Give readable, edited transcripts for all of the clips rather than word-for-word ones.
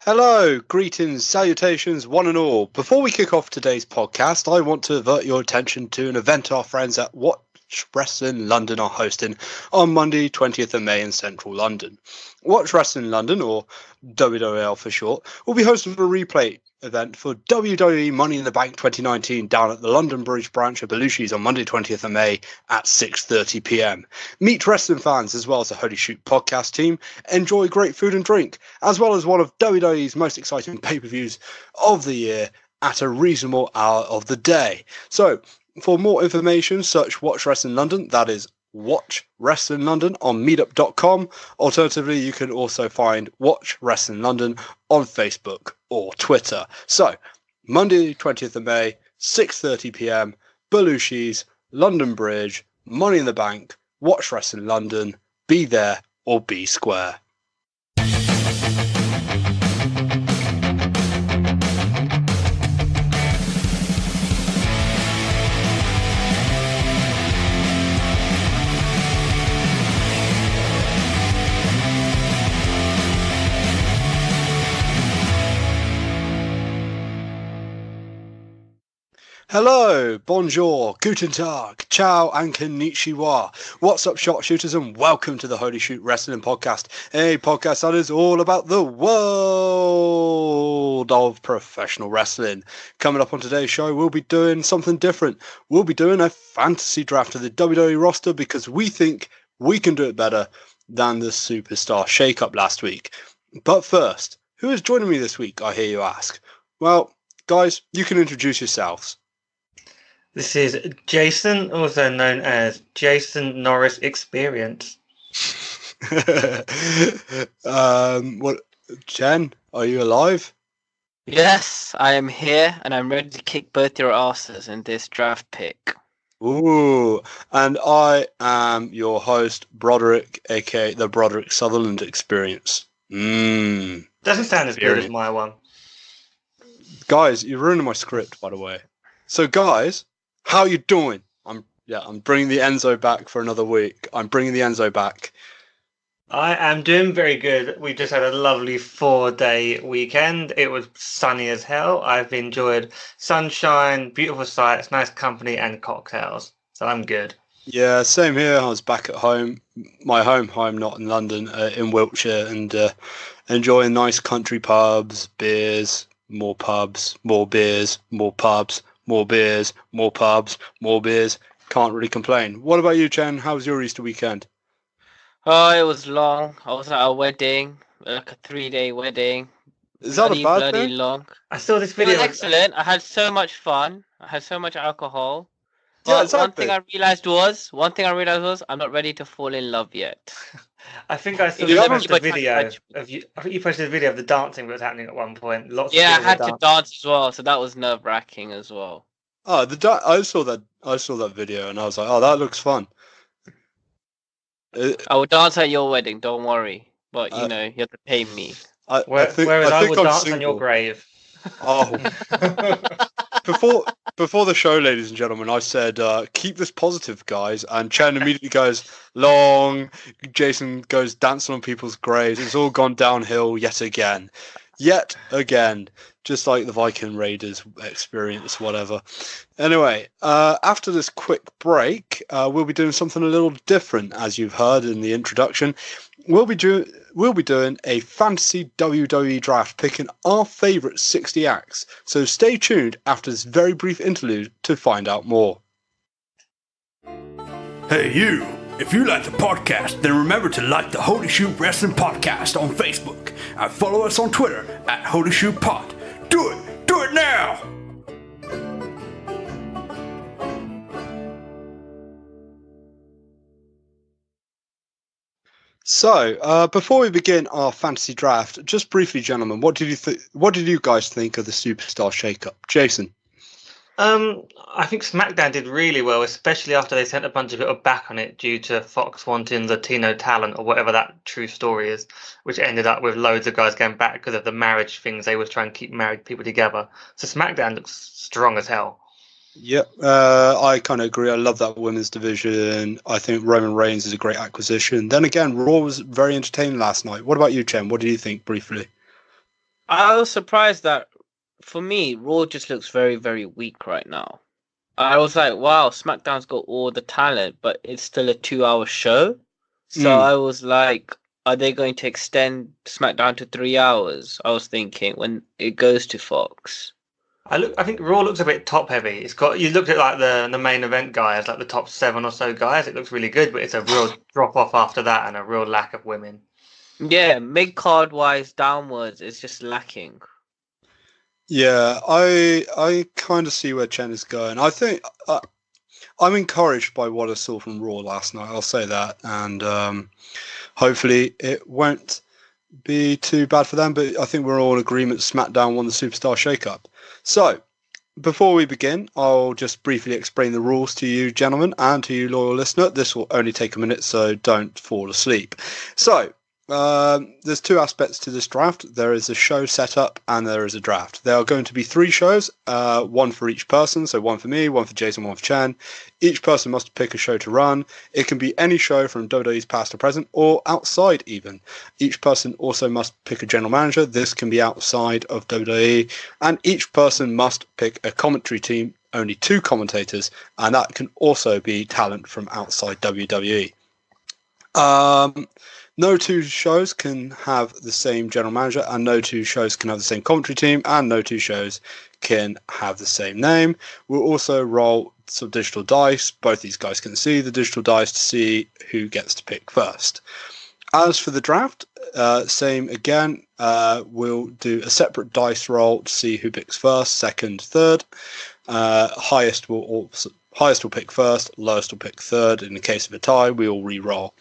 Hello, greetings, salutations, one and all. Before we kick off today's podcast, I want to avert your attention to an event our friends at Watch Wrestling London are hosting on Monday, 20th of May in central London. Watch Wrestling London, or WWL for short, will be hosting a replay event for WWE Money in the Bank 2019 down at the London Bridge branch of Belushi's on Monday 20th of May at 6:30 p.m. Meet wrestling fans as well as the Holy Shoot podcast team, enjoy great food and drink, as well as one of WWE's most exciting pay-per-views of the year at a reasonable hour of the day. So, for more information, search Watch Wrestling London, that is Watch Wrestling London on meetup.com. Alternatively, you can also find Watch Wrestling London on Facebook or Twitter. So, Monday, 20th of May, 6:30 p.m, Belushi's, London Bridge, Money in the Bank, Watch Wrestling London. Be there or be square. Hello, bonjour, guten tag, ciao, and konnichiwa. What's up, shot shooters, and welcome to the Holy Shoot Wrestling Podcast, a podcast that is all about the world of professional wrestling. Coming up on today's show, we'll be doing something different. We'll be doing a fantasy draft of the WWE roster because we think we can do it better than the Superstar Shakeup last week. But first, who is joining me this week, I hear you ask? Well, guys, you can introduce yourselves. This is Jason, also known as Jason Norris Experience. What, Jen, are you alive? Yes, I am here, and I'm ready to kick both your asses in this draft pick. Ooh, and I am your host, Broderick, aka the Broderick Sutherland Experience. Doesn't sound as good as my one. Guys, you're ruining my script, by the way. So, guys, how are you doing? I'm bringing the Enzo back for another week. I'm bringing the Enzo back. I am doing very good. We just had a lovely 4-day weekend. It was sunny as hell. I've enjoyed sunshine, beautiful sights, nice company, and cocktails. So I'm good. Yeah, same here. I was back at home, my home, not in London, in Wiltshire, and enjoying nice country pubs, beers, more pubs, more beers, more pubs. More beers, more pubs, more beers. Can't really complain. What about you, Chen? How was your Easter weekend? Oh, it was long. I was at a wedding, like a 3-day wedding. Is that a bad bloody thing? long. I saw this It video. was excellent. I had so much fun. I had so much alcohol. Yeah, But exactly. one thing I realized was I'm not ready to fall in love yet. I think I saw You you haven't- posted a video of you. I think you posted a video of the dancing that was happening at one point. Lots Yeah, I of people had were to dance as well, so that was nerve-wracking as well. Oh, I saw that video, and I was like, oh, that looks fun. I will dance at your wedding, don't worry. But, you have to pay me. Whereas I will dance on your grave. Oh. Before the show, ladies and gentlemen, I said, keep this positive, guys. And Chen immediately goes, long. Jason goes dancing on people's graves. It's all gone downhill yet again. Just like the Viking Raiders experience, whatever. Anyway, after this quick break, we'll be doing something a little different, as you've heard in the introduction. We'll be doing a fantasy WWE draft, picking our favourite 60 acts. So stay tuned after this very brief interlude to find out more. Hey you! If you like the podcast, then remember to like the Holy Shoot Wrestling Podcast on Facebook and follow us on Twitter at Holy Shoot Pod. Do it! Do it now! So, before we begin our fantasy draft, just briefly, gentlemen, what did you guys think of the Superstar Shakeup? Jason? I think SmackDown did really well, especially after they sent a bunch of people back on it due to Fox wanting Latino talent or whatever that true story is, which ended up with loads of guys going back because of the marriage things. They was trying to keep married people together. So SmackDown looks strong as hell. Yep, I kind of agree. I love that women's division. I think Roman Reigns is a great acquisition. Then again, Raw was very entertaining last night. What about you, Chen? What do you think, briefly? I was surprised that, for me, Raw just looks very, very weak right now. I was like, wow, SmackDown's got all the talent, but it's still a 2-hour show. So I was like, are they going to extend SmackDown to 3 hours? I was thinking when it goes to Fox. I think Raw looks a bit top heavy. It's got you looked at like the main event guys, like the top 7 or so guys. It looks really good, but it's a real drop off after that and a real lack of women. Yeah, mid card wise downwards, it's just lacking. Yeah, I kind of see where Chen is going. I think I'm encouraged by what I saw from Raw last night. I'll say that, and hopefully it won't be too bad for them. But I think we're all in agreement. SmackDown won the Superstar Shakeup. So before we begin, I'll just briefly explain the rules to you, gentlemen, and to you, loyal listener. This will only take a minute, so don't fall asleep. So. There's 2 aspects to this draft. There is a show setup and there is a draft. There are going to be 3 shows, 1 for each person. So 1 for me, 1 for Jason, 1 for Chen. Each person must pick a show to run. It can be any show from WWE's past or present or outside even. Each person also must pick a general manager. This can be outside of WWE. And each person must pick a commentary team, only 2 commentators, and that can also be talent from outside WWE. No 2 shows can have the same general manager, and no 2 shows can have the same commentary team, and no 2 shows can have the same name. We'll also roll some digital dice. Both these guys can see the digital dice to see who gets to pick first. As for the draft, same again. We'll do a separate dice roll to see who picks first, second, third. Highest will pick first, lowest will pick third. In the case of a tie, we will re-roll.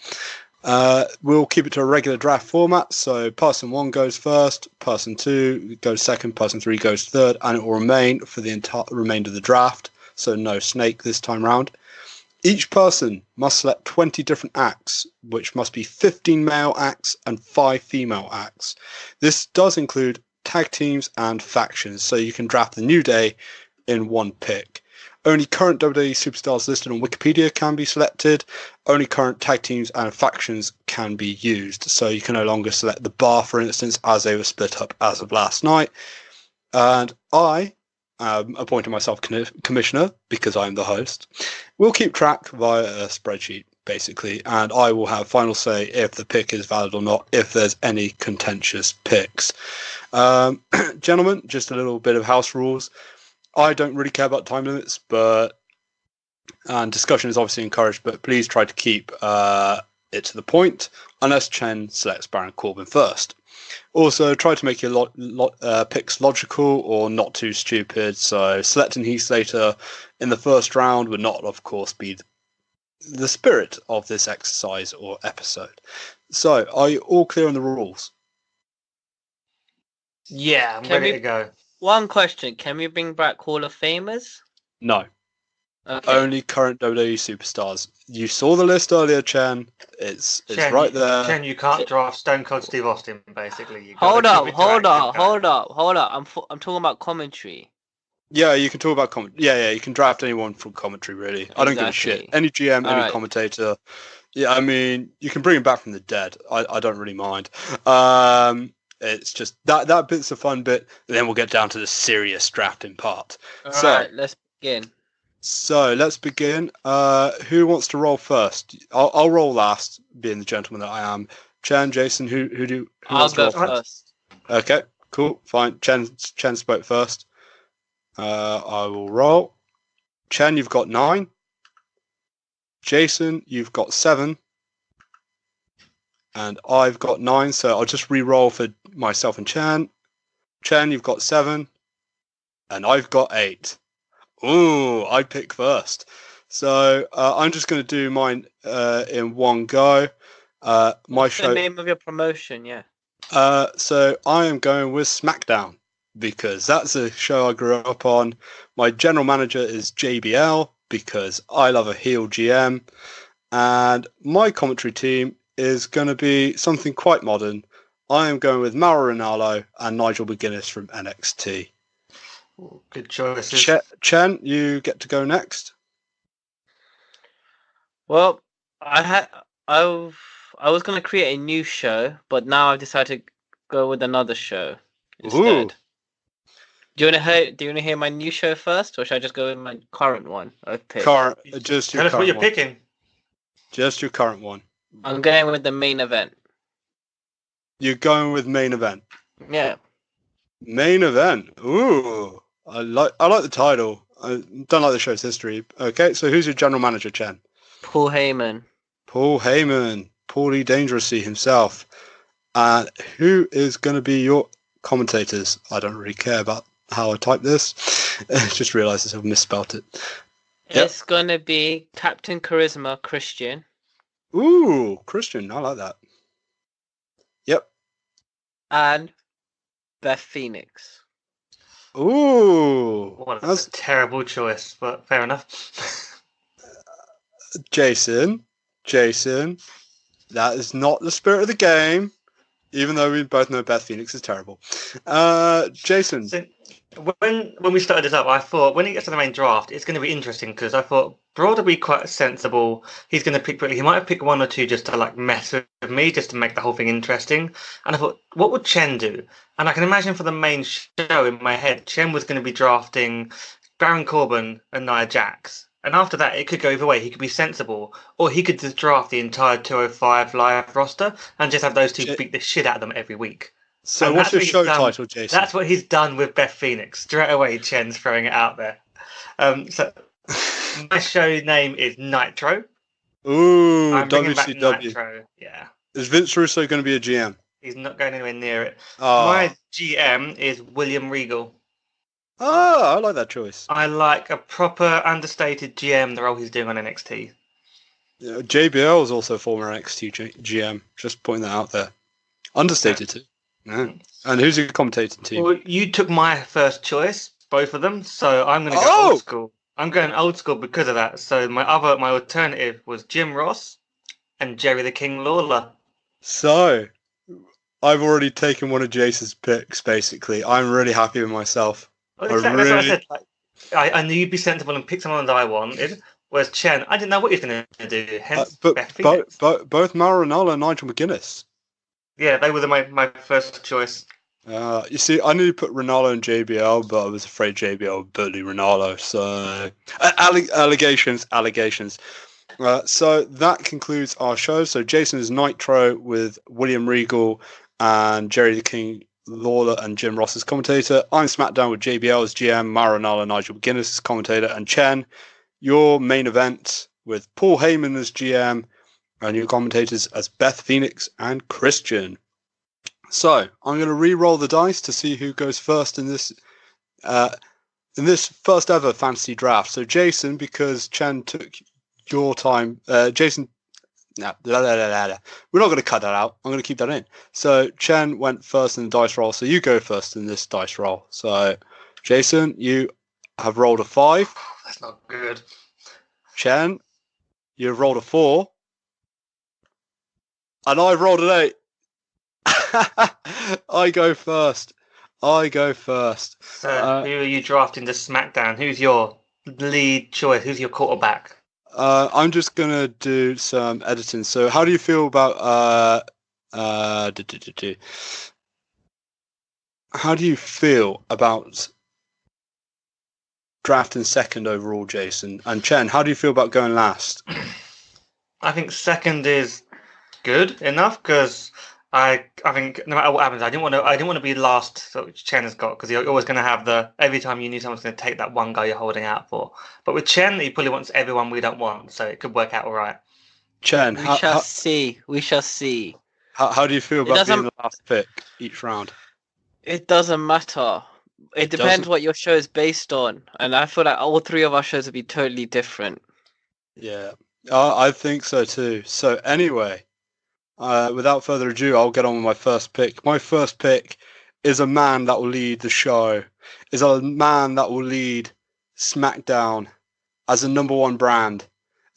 We'll keep it to a regular draft format, so person 1 goes first, person 2 goes second, person 3 goes third, and it will remain for the entire remainder of the draft, so no snake this time round. Each person must select 20 different acts, which must be 15 male acts and 5 female acts. This does include tag teams and factions, so you can draft the New Day in 1 pick. Only current WWE superstars listed on Wikipedia can be selected. Only current tag teams and factions can be used. So you can no longer select the Bar, for instance, as they were split up as of last night. And I appointed myself commissioner because I'm the host. We'll keep track via a spreadsheet, basically, and I will have final say if the pick is valid or not, if there's any contentious picks. Gentlemen, just a little bit of house rules. I don't really care about time limits, and discussion is obviously encouraged, but please try to keep it to the point, unless Chen selects Baron Corbin first. Also, try to make your picks logical or not too stupid, so selecting Heath Slater in the first round would not, of course, be the spirit of this exercise or episode. So, are you all clear on the rules? Yeah, I'm ready to go. One question, can we bring back Hall of Famers? No. Okay. Only current WWE superstars. You saw the list earlier, Chen. It's right there. Chen, you can't draft Stone Cold Steve Austin, basically. Hold up. I'm talking about commentary. Yeah, you can talk about commentary. Yeah, you can draft anyone from commentary, really. Exactly. I don't give a shit. Any GM, any commentator. Yeah, I mean, you can bring him back from the dead. I don't really mind. It's just that bit's a fun bit. Then we'll get down to the serious drafting part. All right, let's begin. So let's begin. Who wants to roll first? I'll roll last, being the gentleman that I am. Chen, Jason, who wants to roll first? Okay, cool, fine. Chen spoke first. I will roll. Chen, you've got 9. Jason, you've got 7. And I've got 9, so I'll just re-roll for myself and Chen. Chen, you've got 7. And I've got 8. Ooh, I pick first. So I'm just going to do mine in one go. What's the name of your promotion? Yeah. So I am going with SmackDown because that's a show I grew up on. My general manager is JBL because I love a heel GM. And my commentary team is going to be something quite modern. I am going with Mauro Ranallo and Nigel McGuinness from NXT. Good choices. Chen, you get to go next. Well, I was going to create a new show, but now I've decided to go with another show instead. Do you want to hear my new show first, or should I just go with my current one? Tell us what you're picking. Just your current one. I'm going with the main event. You're going with main event. Yeah. Main event. Ooh, I like the title. I don't like the show's history. Okay, so who's your general manager, Chen? Paul Heyman. Paul Heyman, Paulie Dangerously himself. And who is going to be your commentators? I don't really care about how I type this. Just realised I've misspelt it. It's going to be Captain Charisma, Christian. Ooh, Christian. I like that. Yep. And Beth Phoenix. Ooh. That's a terrible choice, but fair enough. Jason, that is not the spirit of the game. Even though we both know Beth Phoenix is terrible. Jason. So when we started this up, I thought when he gets to the main draft, it's going to be interesting because I thought Broad would be quite sensible. He's going to pick, he might have picked one or two just to like mess with me, just to make the whole thing interesting. And I thought, what would Chen do? And I can imagine for the main show in my head, Chen was going to be drafting Baron Corbin and Nia Jax. And after that, it could go either way. He could be sensible, or he could just draft the entire 205 live roster and just have those two beat the shit out of them every week. So and what's your show title, Jason? That's what he's done with Beth Phoenix. Straight away, Chen's throwing it out there. So my show name is Nitro. Ooh, I'm bringing back WCW. Nitro. Yeah. Is Vince Russo going to be a GM? He's not going anywhere near it. Oh. My GM is William Regal. Oh, I like that choice. I like a proper, understated GM, the role he's doing on NXT. Yeah, JBL is also a former NXT GM. Just pointing that out there. Understated too. Yeah. And who's your commentating team? Well, you took my first choice, both of them, so I'm going to go old school. I'm going old school because of that. So my alternative was Jim Ross and Jerry the King Lawler. So I've already taken one of Jason's picks. Basically, I'm really happy with myself. Well, exactly. That's what I said. Like, I knew you'd be sensible and pick someone that I wanted. Whereas Chen, I didn't know what he was going to do. Hence, both Mauro Ranallo and Nigel McGuinness. Yeah, they were my first choice. You see, I knew to put Ronaldo and JBL, but I was afraid JBL would bully Ronaldo. So, allegations. So that concludes our show. So Jason is Nitro with William Regal and Jerry the King Lawler and Jim Ross as commentator. I'm SmackDown with JBL as GM, Mauro Ranallo and Nigel McGuinness as commentator, and Chen, your main event with Paul Heyman as GM and your commentators as Beth Phoenix and Christian. So I'm going to re-roll the dice to see who goes first in this first ever fantasy draft. So Jason, because Chen took your time, Jason. No, we're not going to cut that out. I'm going to keep that in. So Chen went first in the dice roll, so you go first in this dice roll. So Jason, you have rolled a 5. That's not good. Chen, you've rolled a 4. And I've rolled an 8. I go first. So who are you drafting to SmackDown? Who's your lead choice? Who's your quarterback? I'm just going to do some editing. So how do you feel about... how do you feel about drafting second overall, Jason? And Chen, how do you feel about going last? I think second is good enough because I think no matter what happens, I didn't want to be last. So which Chen has got because you're always going to have every time you knew someone's going to take that one guy you're holding out for. But with Chen, he probably wants everyone we don't want, so it could work out all right. Chen, we shall see. How do you feel about being the last pick each round? It doesn't matter. It depends what your show is based on, and I feel like all 3 of our shows would be totally different. Yeah, I think so too. So anyway. Without further ado, I'll get on with my first pick. My first pick is a man that will lead the show, is a man that will lead SmackDown as a number 1 brand.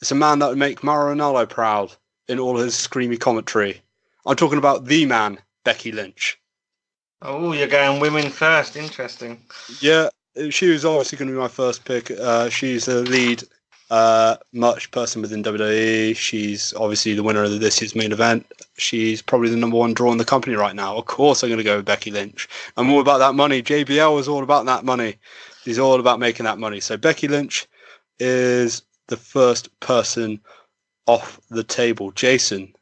It's a man that would make Mauro Ranallo proud in all his screamy commentary. I'm talking about the man, Becky Lynch. Oh, you're going women first. Interesting. Yeah, she was obviously going to be my first pick. She's the lead much person within WWE. She's obviously the winner of this year's main event. She's probably the number one draw in the company right now. Of course, I'm going to go with Becky Lynch. I'm all about that money. JBL is all about that money. He's all about making that money. So Becky Lynch is the first person off the table. Jason.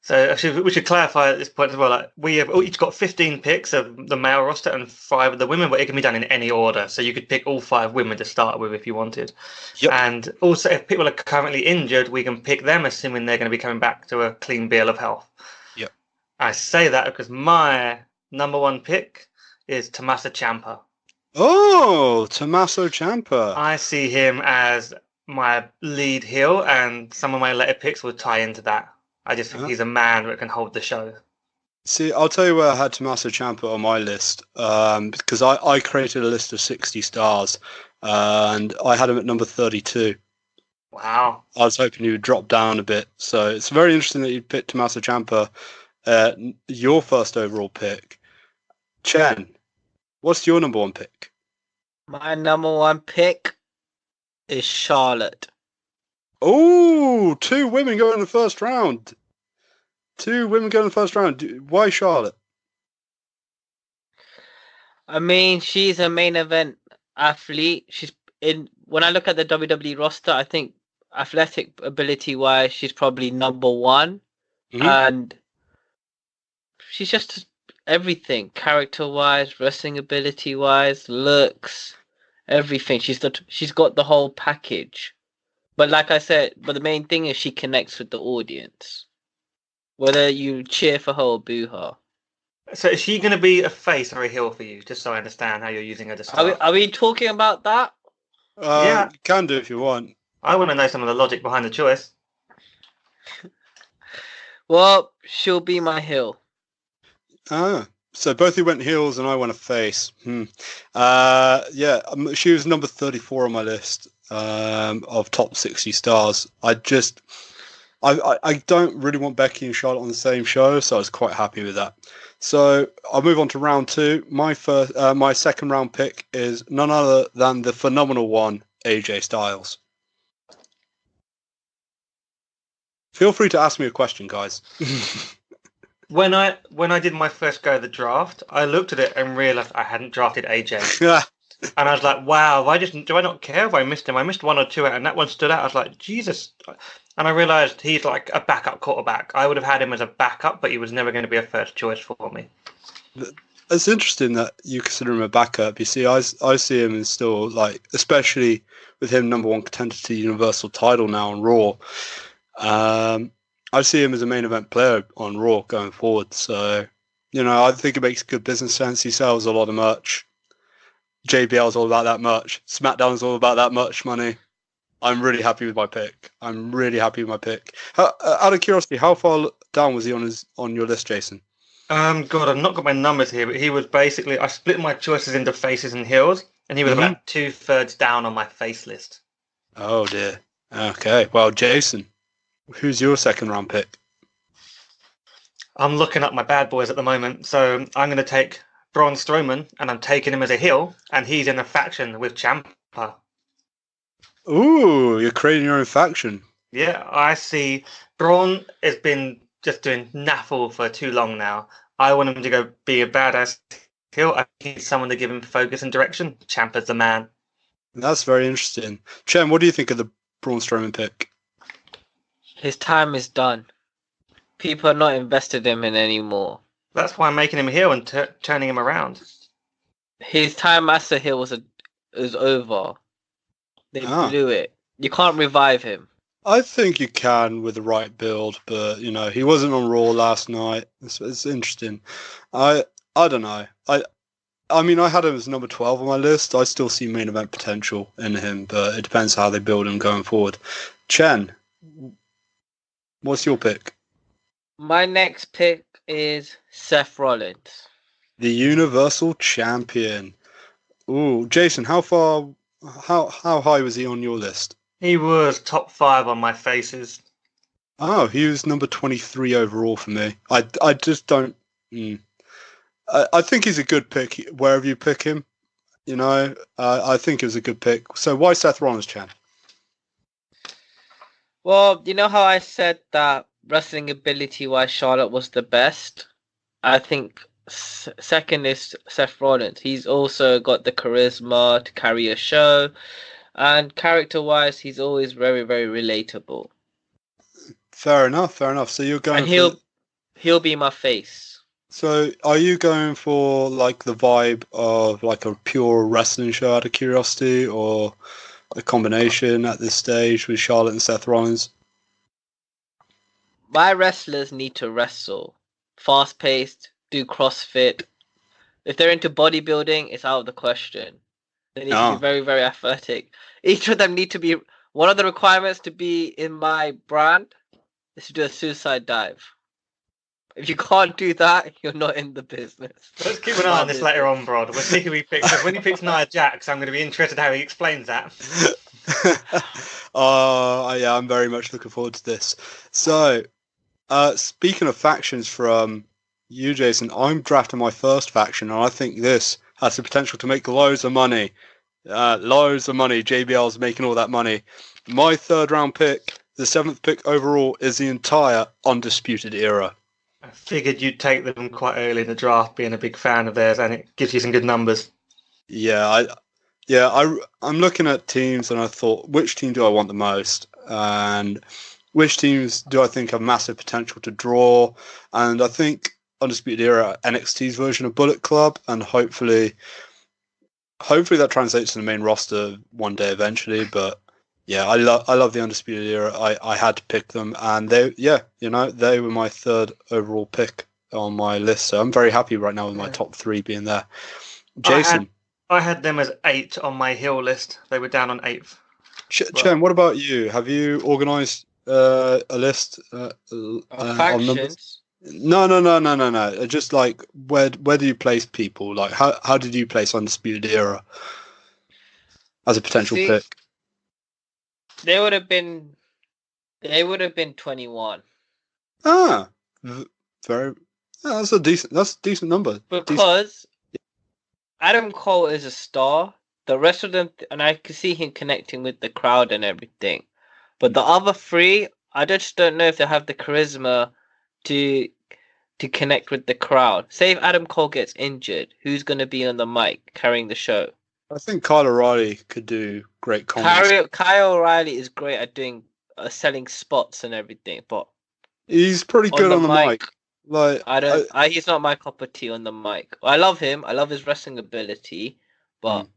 So actually, we should clarify at this point as well. Like, we have each got 15 picks of the male roster and 5 of the women, but it can be done in any order. So you could pick all 5 women to start with if you wanted. Yep. And also, if people are currently injured, we can pick them, assuming they're going to be coming back to a clean bill of health. Yep. I say that because my number 1 pick is Tommaso Ciampa. Oh, Tommaso Ciampa. I see him as my lead heel, and some of my later picks will tie into that. I just think he's a man that can hold the show. See, I'll tell you where I had Tommaso Ciampa on my list, because I created a list of 60 stars, and I had him at number 32. Wow. I was hoping he would drop down a bit. So it's very interesting that you picked Tommaso Ciampa, your first overall pick. Chen, what's your number 1 pick? My number 1 pick is Charlotte. Oh, 2 women go in the first round. 2 women go in the first round. Why Charlotte? I mean, she's a main event athlete. She's in. When I look at the WWE roster, I think athletic ability wise, she's probably number 1, and she's just everything, character wise, wrestling ability wise, looks, everything. She's got the whole package. But like I said, the main thing is she connects with the audience, whether you cheer for her or boo her. So is she going to be a face or a heel for you? Just so I understand how you're using her to start. Are we talking about that? Yeah. You can do if you want. I want to know some of the logic behind the choice. Well, she'll be my heel. So both of you went heels and I went a face. Yeah, she was number 34 on my list of top 60 stars. I don't really want Becky and Charlotte on the same show, so I was quite happy with that. So I'll move on to round 2. My second round pick is none other than the phenomenal one, AJ Styles. Feel free to ask me a question, guys. When I did my first go of the draft, I looked at it and realized I hadn't drafted AJ. And I was like, wow, do I not care if I missed him? I missed 1 or 2 out, and that one stood out. I was like, Jesus. And I realized he's like a backup quarterback. I would have had him as a backup, but he was never going to be a first choice for me. It's interesting that you consider him a backup. You see, I see him as still, like, especially with him number 1 contender to the Universal title now on Raw. I see him as a main event player on Raw going forward. So, I think it makes good business sense. He sells a lot of merch. JBL's all about that merch. SmackDown's all about that merch money. I'm really happy with my pick. Out of curiosity, how far down was he on your list, Jason? God, I've not got my numbers here, but he was basically, I split my choices into faces and heels, and he was about 2/3 down on my face list. Oh dear. Okay, well, Jason, who's your second round pick? I'm looking up my bad boys at the moment, so I'm going to take Braun Strowman, and I'm taking him as a heel, and he's in a faction with Ciampa. Ooh, you're creating your own faction. Yeah, I see. Braun has been just doing naffle for too long now. I want him to go be a badass heel. I need someone to give him focus and direction. Ciampa's the man. That's very interesting. Chen, what do you think of the Braun Strowman pick? His time is done. People are not invested in him anymore. That's why I'm making him a heel and turning him around. His time as a heel was over. They blew it. You can't revive him. I think you can with the right build, but he wasn't on Raw last night. It's interesting. I don't know. I mean, I had him as number 12 on my list. I still see main event potential in him, but it depends how they build him going forward. Chen, what's your pick? My next pick is Seth Rollins, the Universal Champion. Ooh, Jason, how high was he on your list? He was top 5 on my faces. Oh, he was number 23 overall for me. I just don't. I think he's a good pick wherever you pick him. I think it was a good pick. So why Seth Rollins, Chan? Well, you know how I said that wrestling ability-wise, Charlotte was the best? I think second is Seth Rollins. He's also got the charisma to carry a show, and character-wise, he's always very, very relatable. Fair enough. So you're going And he'll be my face. So are you going for like the vibe of like a pure wrestling show out of curiosity, or a combination at this stage with Charlotte and Seth Rollins? My wrestlers need to wrestle. Fast-paced, do CrossFit. If they're into bodybuilding, it's out of the question. They need to be very, very athletic. Each of them need to be... One of the requirements to be in my brand is to do a suicide dive. If you can't do that, you're not in the business. Let's keep an eye on this later on, Brod. We'll see who he picks. When he picks Nia Jax, I'm going to be interested how he explains that. Yeah, I'm very much looking forward to this. So, speaking of factions from you, Jason, I'm drafting my first faction, and I think this has the potential to make loads of money. Loads of money. JBL's making all that money. My third round pick, the 7th pick overall, is the entire Undisputed Era. I figured you'd take them quite early in the draft, being a big fan of theirs, and it gives you some good numbers. I'm looking at teams, and I thought, which team do I want the most, and which teams do I think have massive potential to draw? And I think Undisputed Era, NXT's version of Bullet Club, and hopefully that translates to the main roster one day eventually. But yeah, I love the Undisputed Era. I had to pick them, and they were my third overall pick on my list. So I'm very happy right now with my top 3 being there. Jason, I had them as 8 on my Hill list. They were down on 8th. Chen, what about you? Have you organised a list factions? No. Just like where do you place people? Like how did you place Undisputed Era as a potential pick? They would have been 21. That's a decent number. Because Adam Cole is a star. The rest of them, and I can see him connecting with the crowd and everything. But the other 3, I just don't know if they have the charisma to connect with the crowd. Say if Adam Cole gets injured, who's going to be on the mic carrying the show? I think Kyle O'Reilly could do great comedy. Kyle O'Reilly is great at doing selling spots and everything, but he's pretty good on the mic. Like he's not my cup of tea on the mic. I love him. I love his wrestling ability, but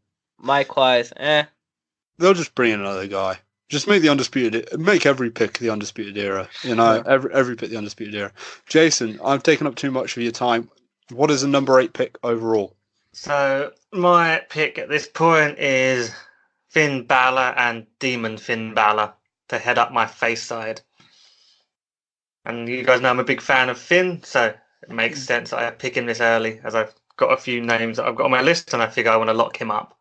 mic-wise, They'll just bring in another guy. Just make every pick the Undisputed Era. Every pick the Undisputed Era. Jason, I've taken up too much of your time. What is the number 8 pick overall? So my pick at this point is Finn Balor and Demon Finn Balor to head up my face side. And you guys know I'm a big fan of Finn, so it makes sense that I pick him this early, as I've got a few names that I've got on my list, and I figure I want to lock him up.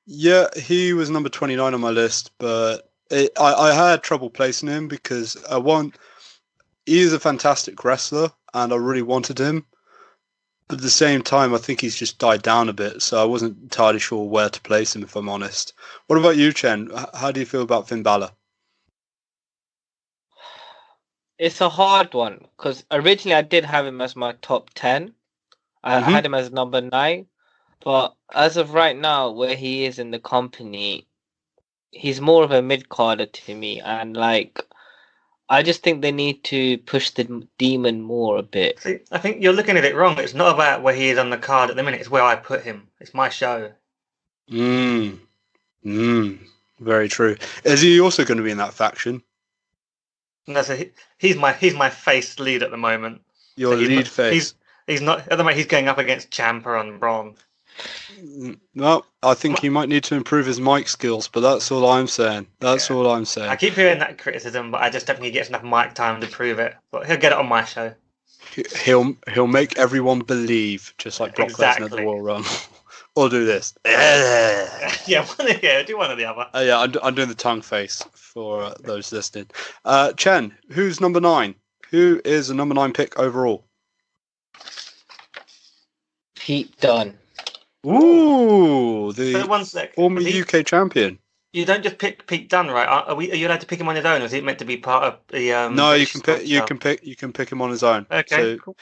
Yeah, he was number 29 on my list, but I had trouble placing him because he is a fantastic wrestler, and I really wanted him. But at the same time, I think he's just died down a bit, so I wasn't entirely sure where to place him, if I'm honest. What about you, Chen? How do you feel about Finn Balor? It's a hard one, because originally I did have him as my top 10. I had him as number 9. But as of right now, where he is in the company, he's more of a mid-carder to me. And, I just think they need to push the Demon more a bit. See, I think you're looking at it wrong. It's not about where he is on the card at the minute. It's where I put him. It's my show. Very true. Is he also going to be in that faction? No, so he's my face lead at the moment. Your lead face? He's not at the moment. He's going up against Ciampa and Braun. No, I think he might need to improve his mic skills, but that's all I'm saying. All I'm saying. I keep hearing that criticism, but I just don't think he gets enough mic time to prove it. But he'll get it on my show. He'll make everyone believe, just like Brock Lesnar at the Royal Rumble. Or do this. Yeah, do one or the other. Yeah, I'm doing the tongue face for those listening. Chen, who's number 9? Who is the number 9 pick overall? Pete Dunne. Ooh, the one sec. former UK champion. You don't just pick Pete Dunne, right? Are you allowed to pick him on his own, or is it meant to be part of the? No, you British can pick. You culture? can pick him on his own. Okay, So, cool.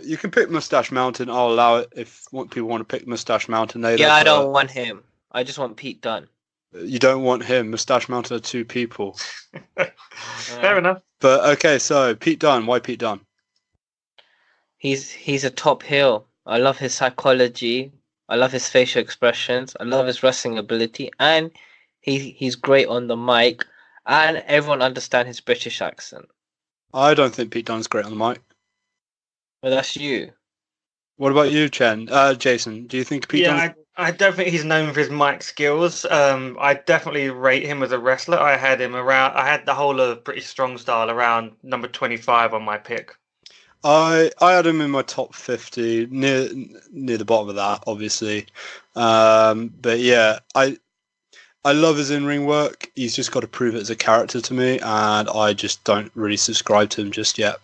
you can pick Mustache Mountain. I'll allow it if people want to pick Mustache Mountain later. Yeah, I but don't want him. I just want Pete Dunne. You don't want him. Mustache Mountain are two people. Fair enough. But okay, so Pete Dunne. Why Pete Dunne? He's a top heel. I love his psychology. I love his facial expressions. I love his wrestling ability, and he's great on the mic. And everyone understands his British accent. I don't think Pete Dunne's great on the mic. But that's you. What about you, Jason? Do you think Pete Dunne? I don't think he's known for his mic skills. I definitely rate him as a wrestler. I had the whole of British Strong Style around number 25 on my pick. I had him in my top 50, near the bottom of that, obviously. But yeah, I love his in-ring work. He's just got to prove it as a character to me, and I just don't really subscribe to him just yet.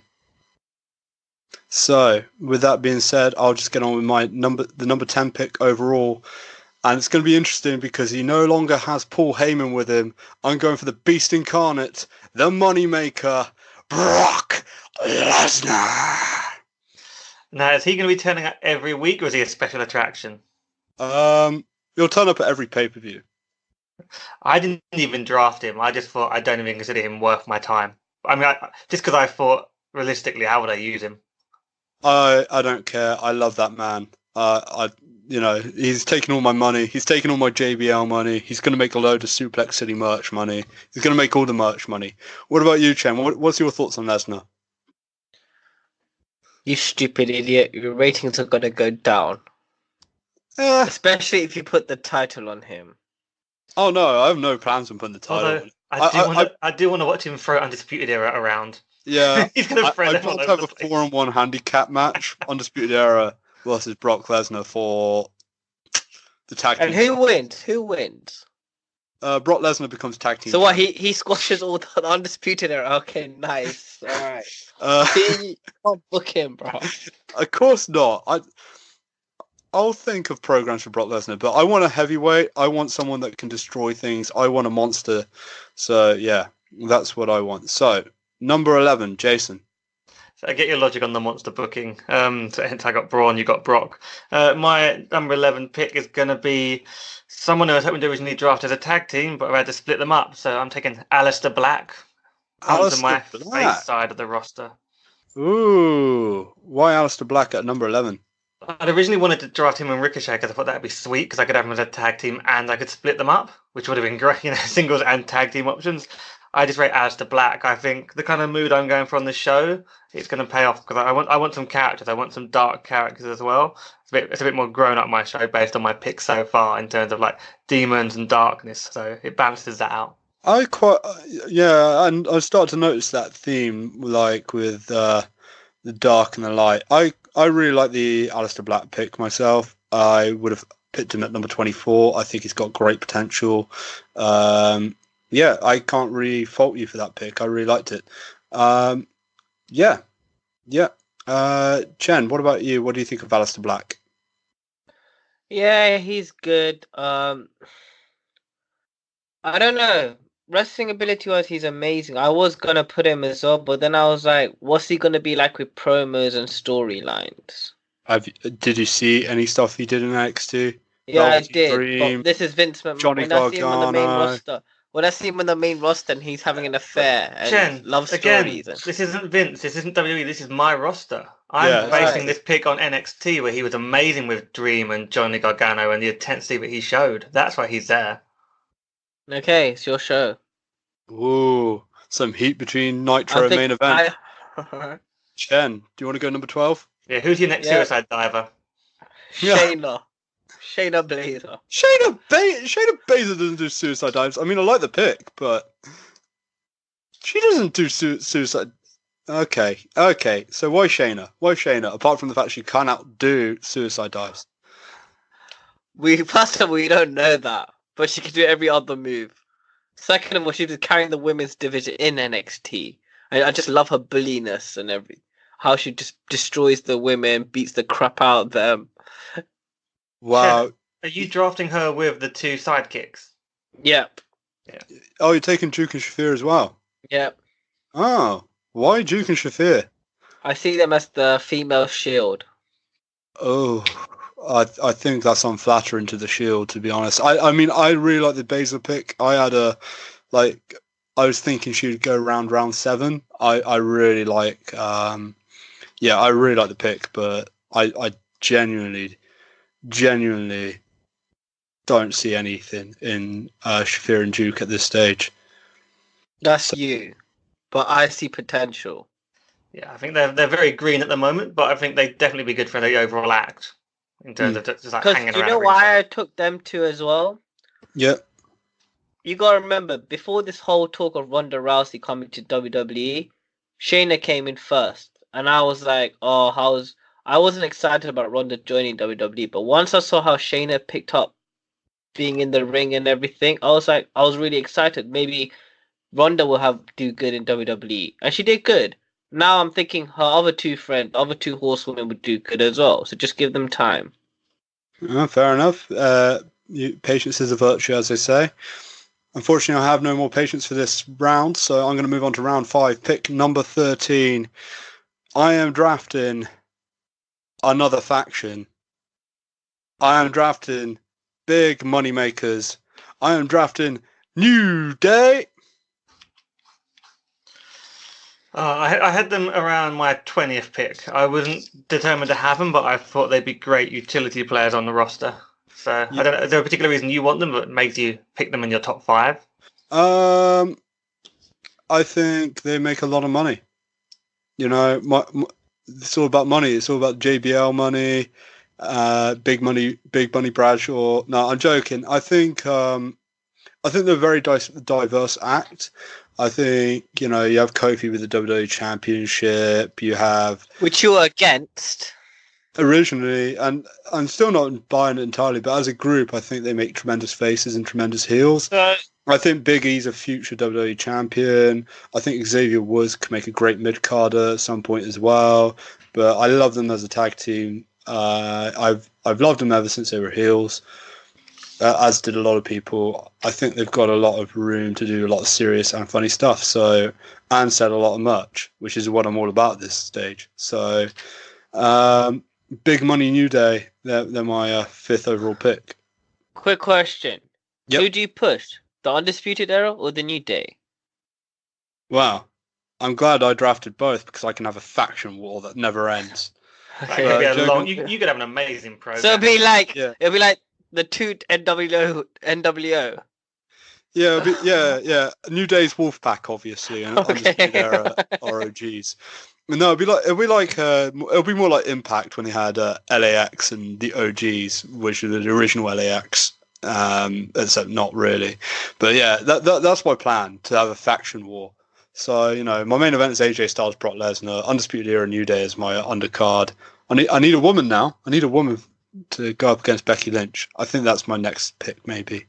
So, with that being said, I'll just get on with the number 10 pick overall. And it's going to be interesting because he no longer has Paul Heyman with him. I'm going for the Beast Incarnate, the Moneymaker, Brock Lesnar. Now, is he going to be turning up every week, or is he a special attraction? He'll turn up at every pay-per-view. I didn't even draft him. I just thought I don't even consider him worth my time. I mean, just because I thought, realistically, how would I use him? I don't care. I love that man. He's taking all my money. He's taking all my JBL money. He's going to make a load of Suplex City merch money. He's going to make all the merch money. What about you, Chen? What's your thoughts on Lesnar? You stupid idiot. Your ratings are going to go down. Especially if you put the title on him. Oh, no. I have no plans on putting the title on. I do want to watch him throw Undisputed Era around. Yeah. He's going to throw them all over have the a place. 4-on-1 handicap match, Undisputed Era versus Brock Lesnar for the tag team. And who wins? Brock Lesnar becomes tag team. So what? He squashes all the Undisputed Era. Okay, nice. All right. You can't book him, bro. Of course not. I'll think of programs for Brock Lesnar, but I want a heavyweight. I want someone that can destroy things. I want a monster. So yeah, that's what I want. So number 11, Jason. So I get your logic on the monster booking. So hence I got Braun, you got Brock. My number 11 pick is going to be someone who I was hoping to originally draft as a tag team, but I had to split them up. So I'm taking Aleister Black onto my face side of the roster. Ooh, why Aleister Black at number 11? I'd originally wanted to draft him and Ricochet because I thought that'd be sweet because I could have them as a tag team and I could split them up, which would have been great, singles and tag team options. I just rate Aleister Black. I think the kind of mood I'm going for on this show, it's going to pay off because I want some characters. I want some dark characters as well. It's a bit more grown up, my show, based on my picks so far in terms of like demons and darkness. So it balances that out. And I started to notice that theme, like with the dark and the light. I really like the Aleister Black pick myself. I would have picked him at number 24. I think he's got great potential. Yeah, I can't really fault you for that pick. I really liked it. Yeah. Chen, what about you? What do you think of Aleister Black? Yeah, he's good. I don't know. Wrestling ability-wise, he's amazing. I was going to put him as well, but then I was like, what's he going to be like with promos and storylines? Did you see any stuff he did in NXT? Yeah, I did. But this is Vince McMahon. Johnny When I see him on the main Gargano. roster, when I see him on the main roster and he's having an affair and Chen, love again, stories. And... this isn't Vince. This isn't WWE. This is my roster. I'm basing this pick on NXT where he was amazing with Dream and Johnny Gargano and the intensity that he showed. That's why he's there. Okay, it's your show. Ooh, some heat between Nitro and main event. Chen, do you want to go number 12? Yeah, who's your next suicide diver? Shayna Baszler. Shayna Baszler doesn't do suicide dives. I mean, I like the pick, but she doesn't do suicide. Okay. So why Shayna? Why Shayna? Apart from the fact she cannot do suicide dives. First of all, we don't know that, but she can do every other move. Second of all, she's carrying the women's division in NXT. I just love her bulliness and how she just destroys the women, beats the crap out of them. Wow. Are you drafting her with the two sidekicks? Yep. Oh, you're taking Duke and Shafir as well? Yep. Oh, why Duke and Shafir? I see them as the female Shield. Oh, I think that's unflattering to the Shield, to be honest. I mean, I really like the Baszler pick. I was thinking she would go around round 7. I really like, I really like the pick, but I genuinely don't see anything in Shafir and Duke at this stage. That's you. But I see potential. Yeah, I think they're very green at the moment, but I think they'd definitely be good for the overall act in terms of just like hanging around. Because you know why I took them two as well? Yep. You gotta remember, before this whole talk of Ronda Rousey coming to WWE, Shayna came in first. And I was like, I wasn't excited about Ronda joining WWE, but once I saw how Shayna picked up being in the ring and everything, I was really excited. Maybe Ronda will do good in WWE. And she did good. Now I'm thinking her other two horsewomen would do good as well. So just give them time. Fair enough. Patience is a virtue, as they say. Unfortunately, I have no more patience for this round, so I'm going to move on to round 5. Pick number 13. I am drafting another faction. I am drafting big money makers. I am drafting New Day. I had them around my 20th pick. I wasn't determined to have them, but I thought they'd be great utility players on the roster. So I don't know. Is there a particular reason you want them that makes you pick them in your top 5? I think they make a lot of money. You know, it's all about money. It's all about JBL money, big money Bradshaw. No, I'm joking. I think they're a very diverse act. I think, you know, you have Kofi with the WWE Championship. You have... Which you were against. Originally, and I'm still not buying it entirely, but as a group, I think they make tremendous faces and tremendous heels. I think Big E's a future WWE champion. I think Xavier Woods can make a great mid-carder at some point as well. But I love them as a tag team. I've loved them ever since they were heels, as did a lot of people. I think they've got a lot of room to do a lot of serious and funny stuff. So, and sell a lot of merch, which is what I'm all about at this stage. So, big money New Day. They're my 5th overall pick. Quick question. Yep. Who do you push? The Undisputed Era or the New Day? Wow. I'm glad I drafted both because I can have a faction war that never ends. You could have an amazing program. So it'll be like the two NWO. Yeah. New Day's Wolfpack, obviously, and Undisputed Era ROGs. No, it'll be more like Impact when they had LAX and the OGs, which are the original LAX. Except not really, but yeah, that's my plan, to have a faction war. So, you know, my main event is AJ Styles, Brock Lesnar, Undisputed Era, New Day as my undercard. I need a woman now. I need a woman to go up against Becky Lynch. I think that's my next pick, maybe.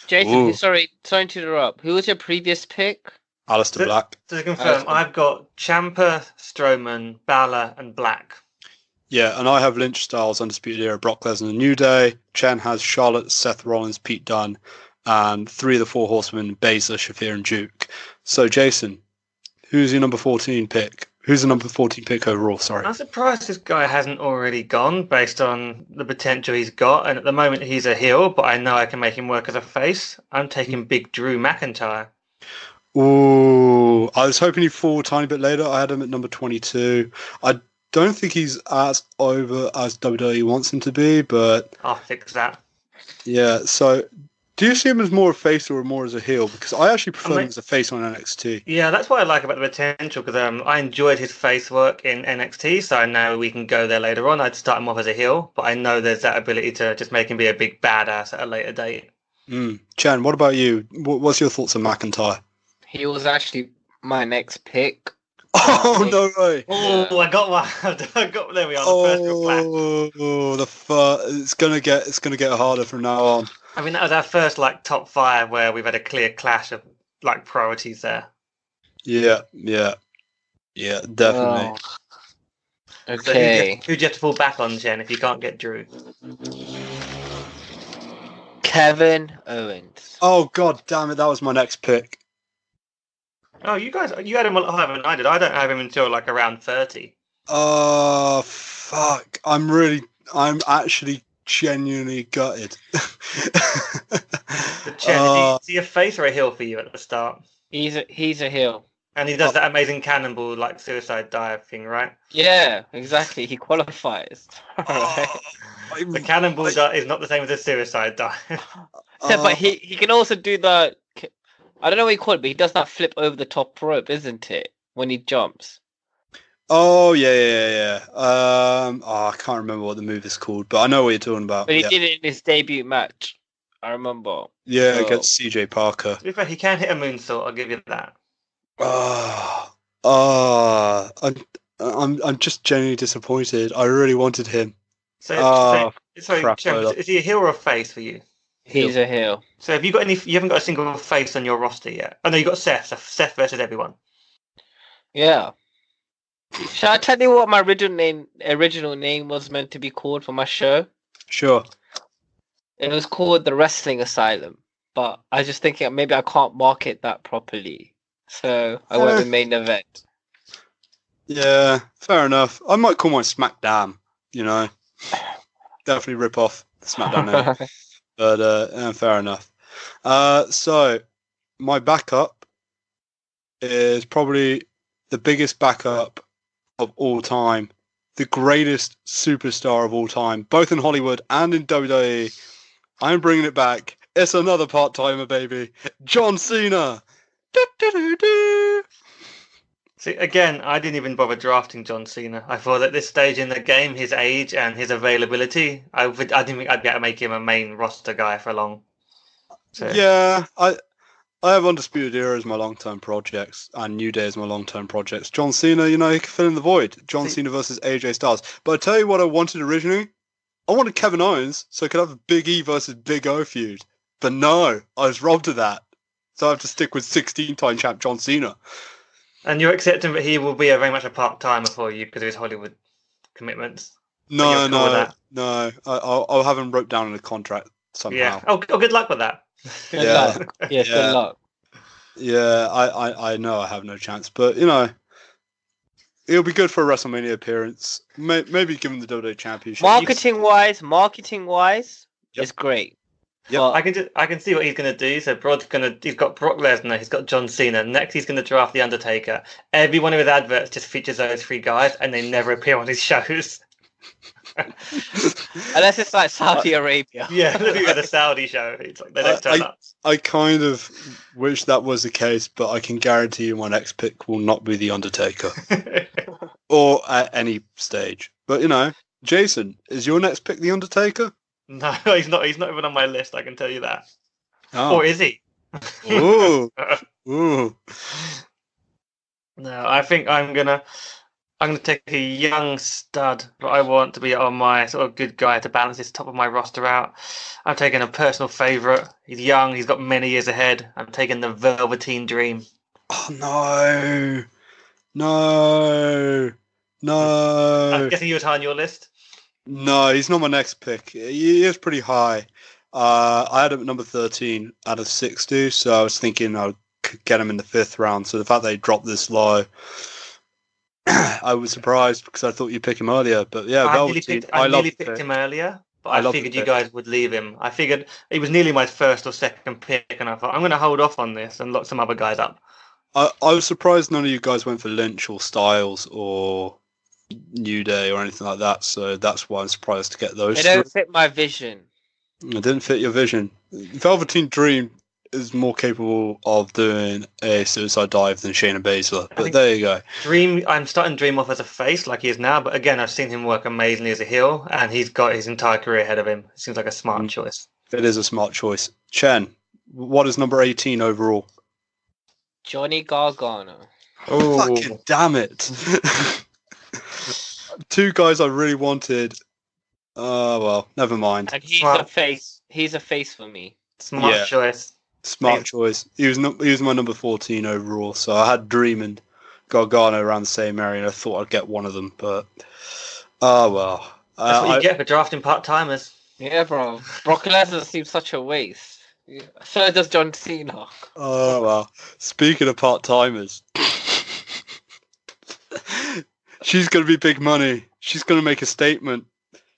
Jason, sorry to interrupt. Who was your previous pick? Aleister Black. To confirm, I've got Ciampa, Strowman, Balor, and Black. Yeah, and I have Lynch, Styles, Undisputed Era, Brock Lesnar, and New Day. Chen has Charlotte, Seth Rollins, Pete Dunne, and 3 of the 4 horsemen, Baszler, Shafir, and Duke. So, Jason, who's your number 14 pick? Who's the number 14 pick overall? Sorry. I'm surprised this guy hasn't already gone based on the potential he's got. And at the moment, he's a heel, but I know I can make him work as a face. I'm taking Big Drew McIntyre. Ooh, I was hoping he'd fall a tiny bit later. I had him at number 22. I don't think he's as over as WWE wants him to be, but... I'll fix that. Yeah, so... Do you see him as more a face or more as a heel? Because I actually prefer him as a face on NXT. Yeah, that's what I like about the potential, because I enjoyed his face work in NXT, so I know we can go there later on. I'd start him off as a heel, but I know there's that ability to just make him be a big badass at a later date. Chan, what about you? What's your thoughts on McIntyre? He was actually my next pick. Oh, no way. Oh, I got one. There we are, the first Black. It's gonna get harder from now on. I mean, that was our first top 5 where we've had a clear clash of priorities there. Yeah, definitely. Oh. Okay. So who do you have to fall back on, Jen, if you can't get Drew? Kevin Owens. Oh god damn it, that was my next pick. Oh, you had him a lot higher than I did. I don't have him until like around 30. Oh fuck. I'm actually genuinely gutted. But Chen, is he a face or a heel for you at the start? He's a heel. And he does that amazing cannonball like suicide dive thing, right? Yeah, exactly. He qualifies. Right? The cannonball dive is not the same as a suicide dive. Yeah, but he can also do the. I don't know what you call it, but he does that flip over the top rope, isn't it? When he jumps. Oh yeah. I can't remember what the move is called, but I know what you're talking about. But he did it in his debut match. I remember. Yeah, against CJ Parker. To be fair, he can hit a moonsault. I'll give you that. I'm just genuinely disappointed. I really wanted him. So crap, Chen, is he a heel or a face for you? He's a heel. So have you got any? You haven't got a single face on your roster yet. Oh no, you got Seth. So Seth versus everyone. Yeah. Shall I tell you what my original name was meant to be called for my show? Sure. It was called the Wrestling Asylum, but I was just thinking maybe I can't market that properly, so I went with Main Event. Yeah, fair enough. I might call mine SmackDown. Definitely rip off the SmackDown name. But fair enough. So my backup is probably the biggest backup of all time, the greatest superstar of all time, both in Hollywood and in WWE. I'm bringing it back. It's another part-timer, baby. John Cena. See, again, I didn't even bother drafting John Cena. I thought at this stage in the game, his age and his availability, I didn't think I'd be able to make him a main roster guy for long. So. Yeah, I have Undisputed Era as my long-term projects and New Day as my long-term projects. John Cena, he can fill in the void. John Cena versus AJ Styles. But I tell you what I wanted originally. I wanted Kevin Owens so I could have a Big E versus Big O feud. But no, I was robbed of that. So I have to stick with 16-time champ John Cena. And you're accepting that he will be very much a part-timer for you because of his Hollywood commitments? No. I'll have him wrote down in a contract somehow. Yeah. Oh, good luck with that. Good luck. Yeah, good luck. Yeah, I know I have no chance. But, it'll be good for a WrestleMania appearance. Maybe give him the WWE Championship. Marketing wise, it's great. Yeah, I can see what he's gonna do. So he's got Brock Lesnar, he's got John Cena. Next, he's gonna draft the Undertaker. Every one of his adverts just features those three guys, and they never appear on his shows. Unless it's like Saudi Arabia. Yeah, look at the Saudi show. It's like they don't turn up. I kind of wish that was the case, but I can guarantee you my next pick will not be the Undertaker, or at any stage. But Jason, is your next pick the Undertaker? No, he's not. He's not even on my list. I can tell you that. Oh. Or is he? Ooh. No, I think I'm gonna take a young stud that I want to be on my sort of good guy to balance this top of my roster out. I'm taking a personal favourite. He's young. He's got many years ahead. I'm taking the Velveteen Dream. Oh no! I'm guessing you were high on your list. No, he's not my next pick. He is pretty high. I had him at number 13 out of 60, so I was thinking I could get him in the 5th round. So the fact they dropped this low, I was surprised because I thought you'd pick him earlier. But yeah, I nearly picked him earlier, but I figured you guys would leave him. I figured he was nearly my first or second pick, and I thought I'm going to hold off on this and lock some other guys up. I was surprised none of you guys went for Lynch or Styles or New Day or anything like that, so that's why I'm surprised to get those. They don't fit my vision. It didn't fit your vision. Velveteen Dream is more capable of doing a suicide dive than Shayna Baszler, but there you go. I'm starting Dream off as a face like he is now, but again, I've seen him work amazingly as a heel, and he's got his entire career ahead of him. It seems like a smart choice. It is a smart choice. Chen, what is number 18 overall? Johnny Gargano. Oh, fucking damn it. Two guys I really wanted. Well, never mind. And he's a face. He's a face for me. Smart choice. Smart choice. He was my number 14 overall, so I had Dream and Gargano around the same area, and I thought I'd get one of them, but well. That's what you get for drafting part-timers. Yeah, bro. Brock Lesnar seems such a waste. Yeah. So does John Cena. Oh well. Speaking of part timers, she's gonna be big money. She's gonna make a statement.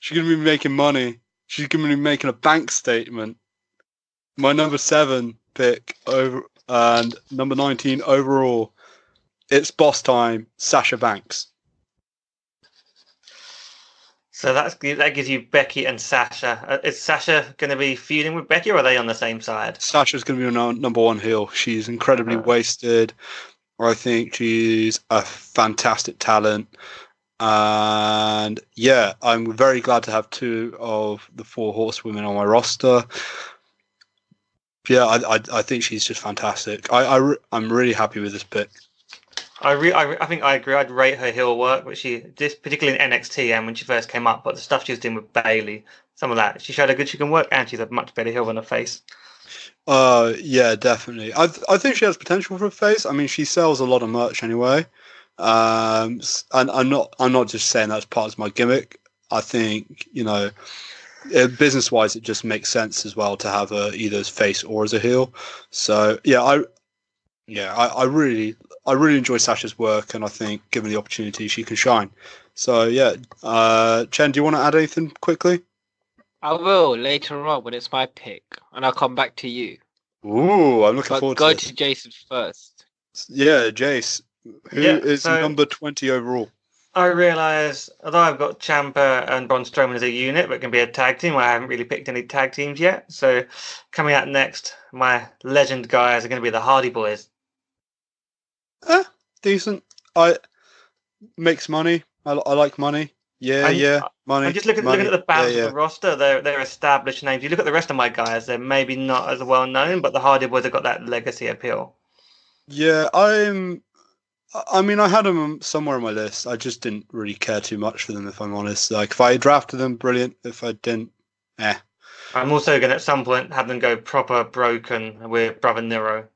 She's gonna be making money. She's gonna be making a bank statement. My number 7 pick over and number 19 overall. It's boss time. Sasha Banks. So that gives you Becky and Sasha. Is Sasha going to be feuding with Becky, or are they on the same side? Sasha's going to be your number 1 heel. She's incredibly wasted. I think she's a fantastic talent. And yeah, I'm very glad to have 2 of the 4 horsewomen on my roster. Yeah, I think she's just fantastic. I'm really happy with this pick. I think I agree. I'd rate her heel work, but particularly in NXT and when she first came up, but the stuff she was doing with Bailey, some of that, she showed how good she can work, and she's a much better heel than a face. Yeah, definitely. I think she has potential for a face. I mean, she sells a lot of merch anyway. And I'm not just saying that's part of my gimmick. I think, business wise, it just makes sense as well to have her either as face or as a heel. So yeah, I really enjoy Sasha's work, and I think given the opportunity, she can shine. So yeah, Chen, do you want to add anything quickly? I will later on when it's my pick, and I'll come back to you. Ooh, I'm looking forward to go this. to Jason first. Yeah, Jace, who is number 20 overall? I realise, although I've got Ciampa and Braun Strowman as a unit, but it can be a tag team, I haven't really picked any tag teams yet. So coming out next, my legend guys are going to be the Hardy Boys. Decent. Makes money. I like money. Yeah, money. I'm just looking at the balance of the roster. They're established names. You look at the rest of my guys; they're maybe not as well known, but the Hardy Boys have got that legacy appeal. Yeah, I mean, I had them somewhere on my list. I just didn't really care too much for them, if I'm honest. Like, if I drafted them, brilliant. If I didn't, I'm also going to, at some point, have them go proper broken with Brother Nero.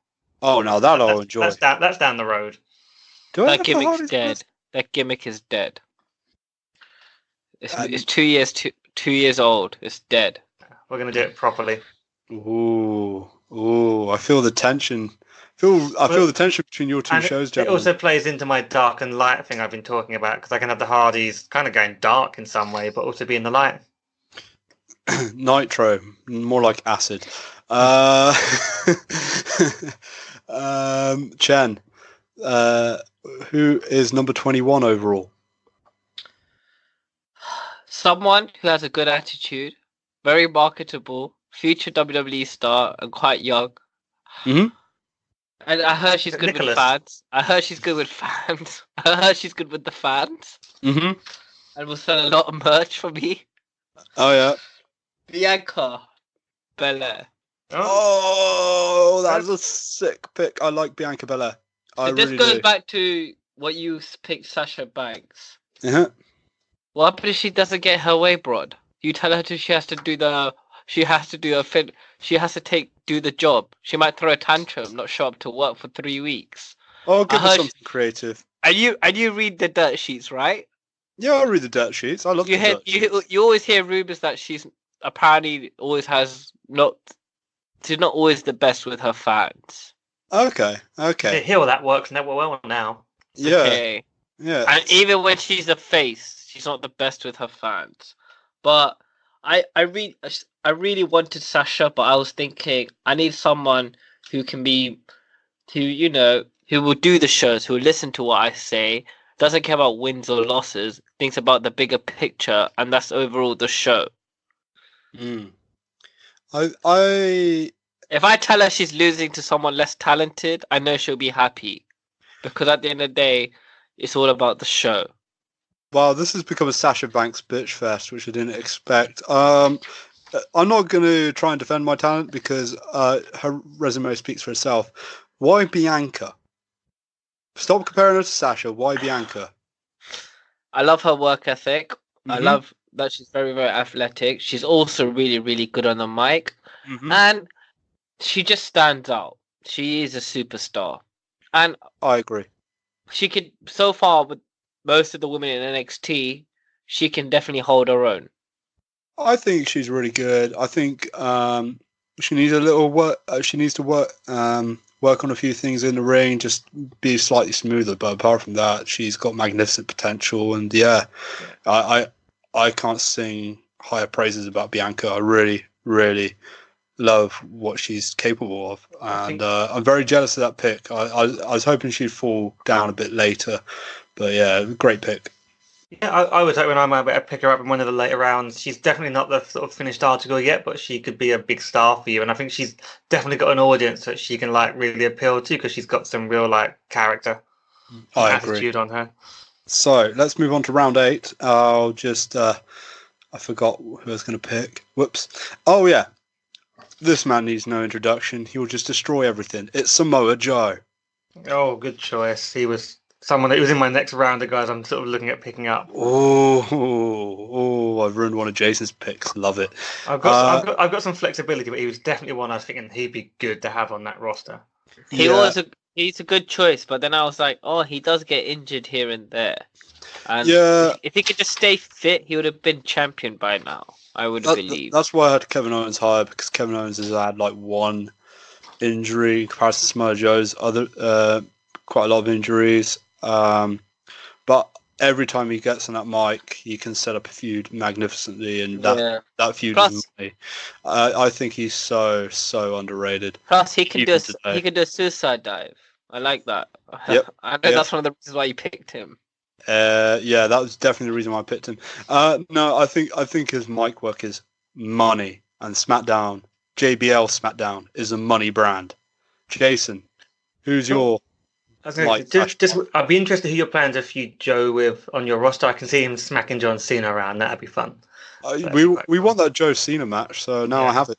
Oh, no, I'll enjoy. That's down the road. That gimmick's dead. That gimmick is dead. It's 2 years 2 years old. It's dead. We're going to do it properly. Ooh! I feel the tension. I feel the tension between your two shows, gentlemen. It also plays into my dark and light thing I've been talking about, because I can have the Hardys kind of going dark in some way, but also be in the light. Nitro, more like acid. Chen, who is number 21 overall? Someone who has a good attitude, very marketable, future WWE star, and quite young. Mm-hmm. And I heard she's good with fans. I heard she's good with fans. I heard she's good with the fans. Mm-hmm. And will sell a lot of merch for me. Oh, yeah. Bianca Belair. Oh, that's a sick pick. I like Bianca Belair. So this goes back to what you picked, Sasha Banks. Uh-huh. What happens if she doesn't get her way, Brod? You tell her she has to do the job. She might throw a tantrum, not show up to work for 3 weeks. Oh, give her something creative. And you read the dirt sheets, right? Yeah, I read the dirt sheets. I love the dirt sheets. You always hear rumors that she's apparently she's not always the best with her fans. Okay. The heel that works well now. Yeah. Okay. Yeah. And even when she's a face, she's not the best with her fans. But I really wanted Sasha, but I was thinking I need someone who will do the shows, who will listen to what I say, doesn't care about wins or losses, thinks about the bigger picture, and that's overall the show. If I tell her she's losing to someone less talented, I know she'll be happy. Because at the end of the day, it's all about the show. Wow, this has become a Sasha Banks bitch fest, which I didn't expect. I'm not going to try and defend my talent because her resume speaks for itself. Why Bianca? Stop comparing her to Sasha. Why Bianca? I love her work ethic. Mm-hmm. I love that she's very, very athletic. She's also really, really good on the mic. Mm-hmm. And she just stands out. She is a superstar. And I agree. She could, so far with most of the women in NXT, she can definitely hold her own. I think she's really good. I think she needs a little work. She needs to work on a few things in the ring, just be slightly smoother. But apart from that, she's got magnificent potential. And I can't sing higher praises about Bianca. I really, really love what she's capable of, and I'm very jealous of that pick. I was hoping she'd fall down a bit later, but yeah, great pick. Yeah, I was hoping I might better pick her up in one of the later rounds. She's definitely not the sort of finished article yet, but she could be a big star for you. And I think she's definitely got an audience that she can like really appeal to because she's got some real like character, attitude on her. So let's move on to round 8. I'll just I forgot who I was going to pick. Whoops. Oh yeah, this man needs no introduction. He will just destroy everything. It's Samoa Joe. Oh, good choice. He was someone that was in my next round of guys I'm sort of looking at picking up. Oh, I've ruined one of Jason's picks. Love it. I've got some flexibility, but he was definitely one I was thinking he'd be good to have on that roster. He's a good choice, but then I was like, oh, he does get injured here and there. And if he could just stay fit, he would have been champion by now. I would believe. That's why I had Kevin Owens higher, because Kevin Owens has had like one injury in comparison to Samoa Joe's other quite a lot of injuries. But every time he gets on that mic, he can set up a feud magnificently, and that feud is money. I think he's so underrated. Plus, he can do a suicide dive. I like that. Yep. I know that's one of the reasons why you picked him. Yeah, that was definitely the reason why I picked him. No, I think his mic work is money, and SmackDown, JBL SmackDown, is a money brand. Jason, who's your? I'd be interested who your plans to feud Joe with on your roster. I can see him smacking John Cena around. That'd be fun. We want that Joe Cena match, so now I have it.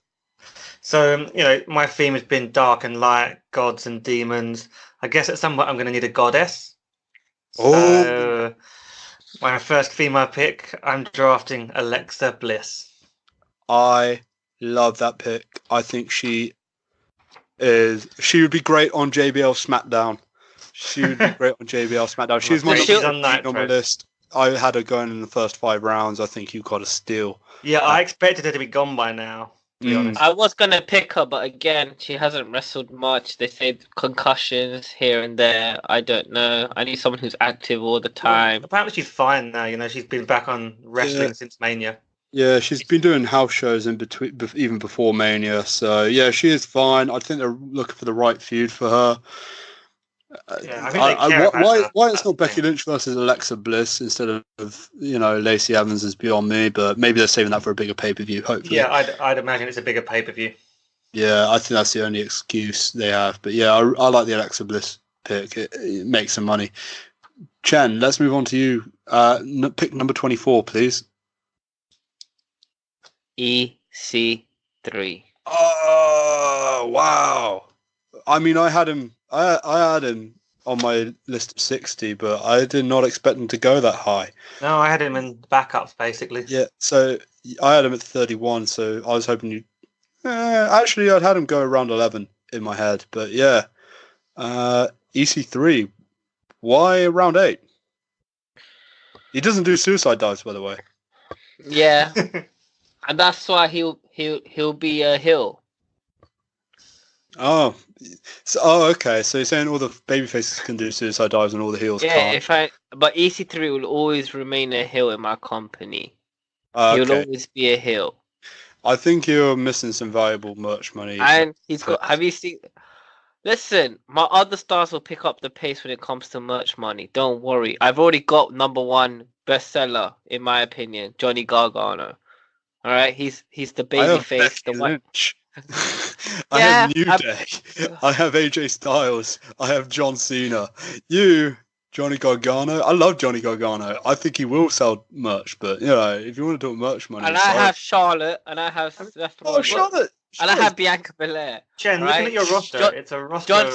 So my theme has been dark and light, gods and demons. I guess at some point I'm going to need a goddess. So my first female pick, I'm drafting Alexa Bliss. I love that pick. I think she would be great on JBL SmackDown. She would be great on JBL SmackDown. She's on my list. I had her going in the first 5 rounds. I think you got a steal. Yeah, I expected her to be gone by now. To be honest. I was gonna pick her, but again, she hasn't wrestled much. They say concussions here and there. I don't know. I need someone who's active all the time. Well, apparently, she's fine now. She's been back on wrestling since Mania. Yeah, she's been doing house shows in between, even before Mania. So yeah, she is fine. I think they're looking for the right feud for her. Yeah, I think why it's not Becky Lynch versus Alexa Bliss instead of Lacey Evans is beyond me, but maybe they're saving that for a bigger pay-per-view. Hopefully, yeah, I'd imagine it's a bigger pay-per-view. Yeah, I think that's the only excuse they have. But yeah, I like the Alexa Bliss pick. It makes some money. Chen, let's move on to you. Pick number 24, please. EC3. Oh wow! I mean, I had him on my list of 60, but I did not expect him to go that high. No, I had him in backups, basically. Yeah, so I had him at 31, so I was hoping you... actually, I'd had him go around 11 in my head, but yeah. EC3, why round 8? He doesn't do suicide dives, by the way. Yeah, and that's why he'll be a heel. Oh, okay. So you're saying all the babyfaces can do suicide dives and all the heels can't? But EC3 will always remain a heel in my company. Okay. He'll always be a heel. I think you're missing some valuable merch money. And he's got. Have you seen? Listen, my other stars will pick up the pace when it comes to merch money. Don't worry. I've already got number 1 bestseller in my opinion, Johnny Gargano. All right, he's the babyface, the one. I have New Day. I have AJ Styles. I have John Cena. You, Johnny Gargano. I love Johnny Gargano. I think he will sell merch, but if you want to talk merch money, and I have Charlotte, and I have Seth Rollins. Charlotte. And I have Bianca Belair. Jen, looking at your roster, it's a roster.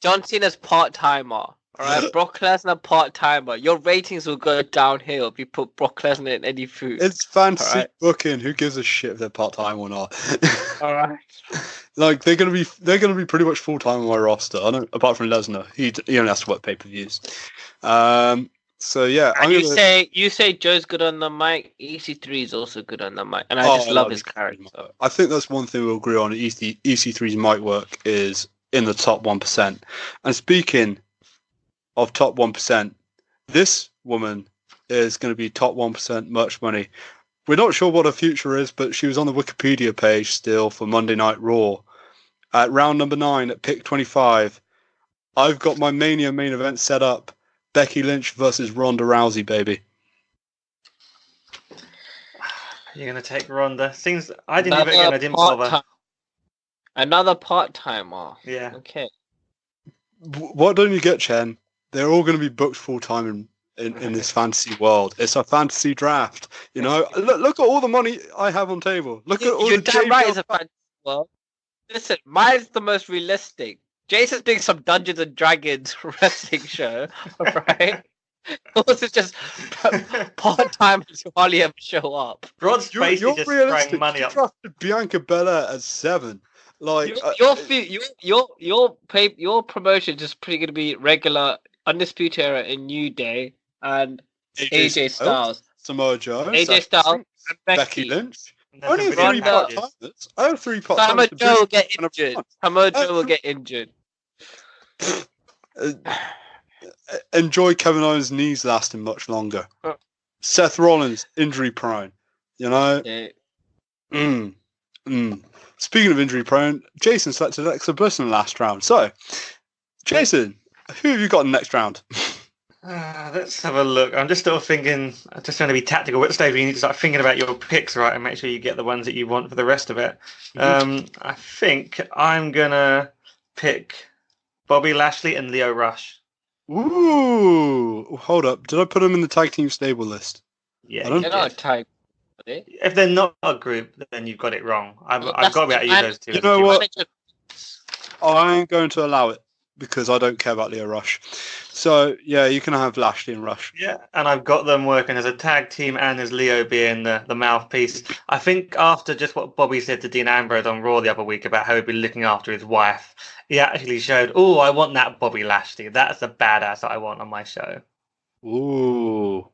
John Cena's part-timer. All right, Brock Lesnar part-timer. Your ratings will go downhill if you put Brock Lesnar in any food. It's fantasy booking. Who gives a shit if they're part-time or not? All right. Like they're gonna be pretty much full-time on my roster. Apart from Lesnar, he only has to work pay-per-views. So yeah, And you say Joe's good on the mic. EC3 is also good on the mic, and I just love his character. I think that's one thing we'll agree on. EC3's mic work is in the top 1%. And speaking of top 1%, this woman is going to be top 1% merch money. We're not sure what her future is, but she was on the Wikipedia page still for Monday Night Raw. At round number 9 at pick 25, I've got my Mania main event set up. Becky Lynch versus Ronda Rousey, baby. You're going to take Ronda. Things I didn't even again, I didn't bother. Another part-timer. Yeah. Okay. What don't you get, Chen? They're all going to be booked full-time in this fantasy world. It's a fantasy draft. You know, look at all the money I have on table. Look at all You're the damn right it's a fantasy world. Listen, mine's the most realistic. Jason's doing some Dungeons and Dragons wrestling show, right? Yours is just part-timers who hardly ever show up. Rod's basically just throwing money up. You drafted Bianca Belair at 7. Like your promotion is just pretty going to be regular Undisputed Era in New Day and AJ Styles, Samoa Joe, AJ Styles, and Becky Lynch. Only 3 part-timers. I have 3 part-timers. Samoa Joe will get injured. Samoa Joe will get injured. Enjoy Kevin Owens' knees lasting much longer. Seth Rollins injury prone. You know. Yeah. Speaking of injury prone, Jason selected Alexa Bliss in the last round. So, Jason, who have you got in the next round? Let's have a look. I'm just still thinking. I'm just trying to be tactical. At the stage where you need to start thinking about your picks, right, and make sure you get the ones that you want for the rest of it. I think I'm gonna pick Bobby Lashley and Lio Rush. Ooh, hold up. Did I put them in the tag team stable list? Yeah, they're not a tag. If they're not a group, then you've got it wrong. I've got to be able to use those two. You know what? I ain't going to allow it because I don't care about Lio Rush. So, yeah, you can have Lashley and Rush. Yeah, and I've got them working as a tag team and as Leo being the mouthpiece. I think after just what Bobby said to Dean Ambrose on Raw the other week about how he'd be looking after his wife, he actually showed, I want that Bobby Lashley. That's the badass that I want on my show. Ooh.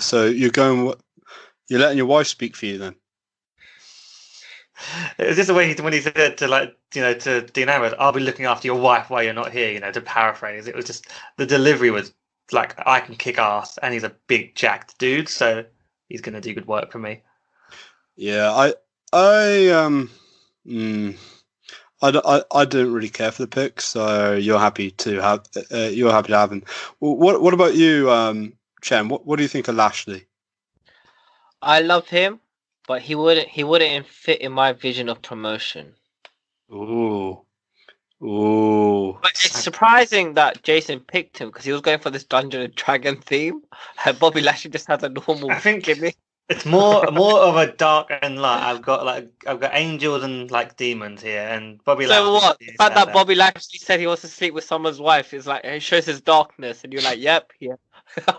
So you're letting your wife speak for you then? It was just the way when he said to Dean Ambrose, I'll be looking after your wife while you're not here, to paraphrase. It was just, the delivery was like, I can kick ass, and he's a big jacked dude, so he's going to do good work for me. Yeah, I didn't really care for the pick, so you're happy to have him. What about you, Chen? What do you think of Lashley? I love him, but he wouldn't fit in my vision of promotion. Ooh. But it's surprising that Jason picked him because he was going for this Dungeon and Dragon theme, and Bobby Lashley just has a normal. I think it's more of a dark and light. I've got angels and demons here, and Bobby Lashley. So what? The fact that Bobby Lashley said he wants to sleep with someone's wife is it shows his darkness, and you're like, yep, yeah.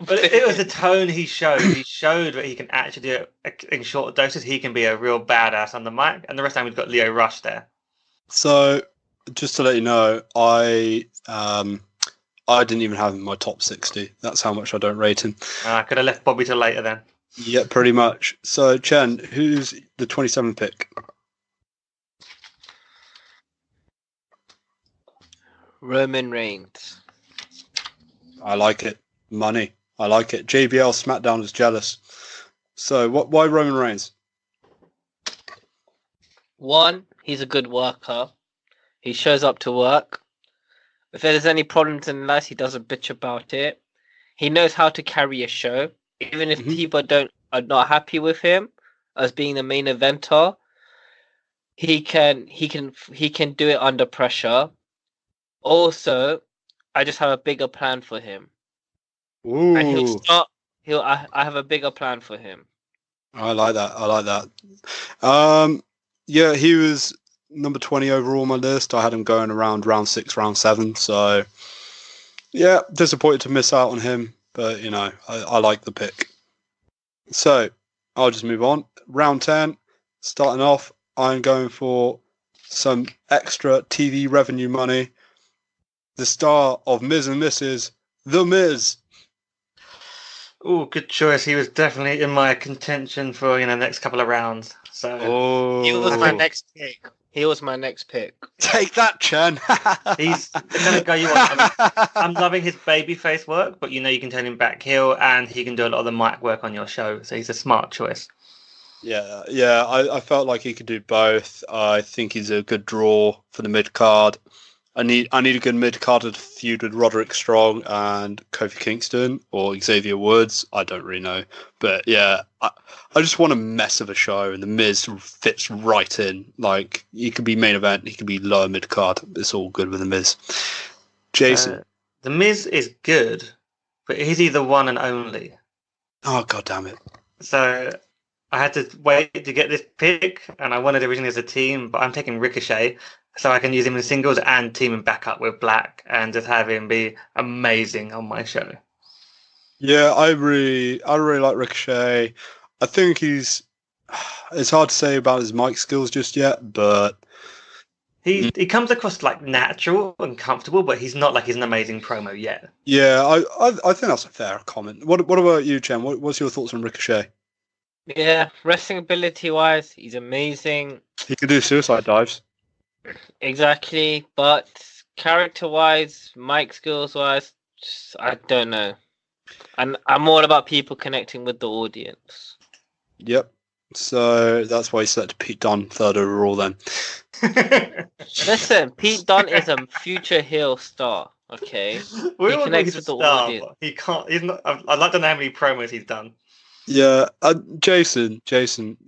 But it was the tone he showed. He showed that he can actually do it in short doses. He can be a real badass on the mic, and the rest of the time we've got Lio Rush there. So, just to let you know, I didn't even have him in my top 60. That's how much I don't rate him. I could have left Bobby till later then. Yeah, pretty much. So, Chen, who's the 27 pick? Roman Reigns. I like it. Money. I like it. JBL SmackDown is jealous. So, why Roman Reigns? One, he's a good worker. He shows up to work. If there's any problems in life, he doesn't bitch about it. He knows how to carry a show. Even if people are not happy with him as being the main eventer, he can do it under pressure. Also, I just have a bigger plan for him. Ooh. And I have a bigger plan for him. I like that. Yeah, he was number 20 overall on my list. I had him going around round 6, round 7. So, yeah, disappointed to miss out on him. But, I like the pick. So, I'll just move on. Round 10, starting off, I'm going for some extra TV revenue money. The star of Miz and Mrs., The Miz. Oh, good choice. He was definitely in my contention for next couple of rounds. So He was my Oh, next pick. He was my next pick. take that, Chen. he's the kind of guy you want. I mean, I'm loving his babyface work, but you can turn him back heel, and he can do a lot of the mic work on your show. So he's a smart choice. Yeah. I felt like he could do both. I think he's a good draw for the mid card. I need a good mid card to feud with Roderick Strong and Kofi Kingston or Xavier Woods. I don't really know, but yeah, I just want to mess of a show, and the Miz fits right in. Like he could be main event, he could be lower mid card. It's all good with the Miz. Jason, The Miz is good, but he's the one and only. oh god damn it! So I had to wait to get this pick, and I wanted originally as a team, but I'm taking Ricochet, so I can use him in singles and team him back up with Black, and just have him be amazing on my show. Yeah, I really like Ricochet. I think it's hard to say about his mic skills just yet, but He comes across like natural and comfortable, but he's not like he's an amazing promo yet. yeah, I think that's a fair comment. What about you, Chen? What's your thoughts on Ricochet? Yeah, wrestling ability wise, he's amazing. He could do suicide dives. Exactly, but character wise, mic skills wise, I don't know. I'm all about people connecting with the audience. Yep. So that's why he selected Pete Dunne third overall then. Listen, Pete Dunne is a future heel star. Okay, We He all know connects he's a with the star, audience. but he can't. He's not. I'd like to know how many promos he's done. Yeah, Jason.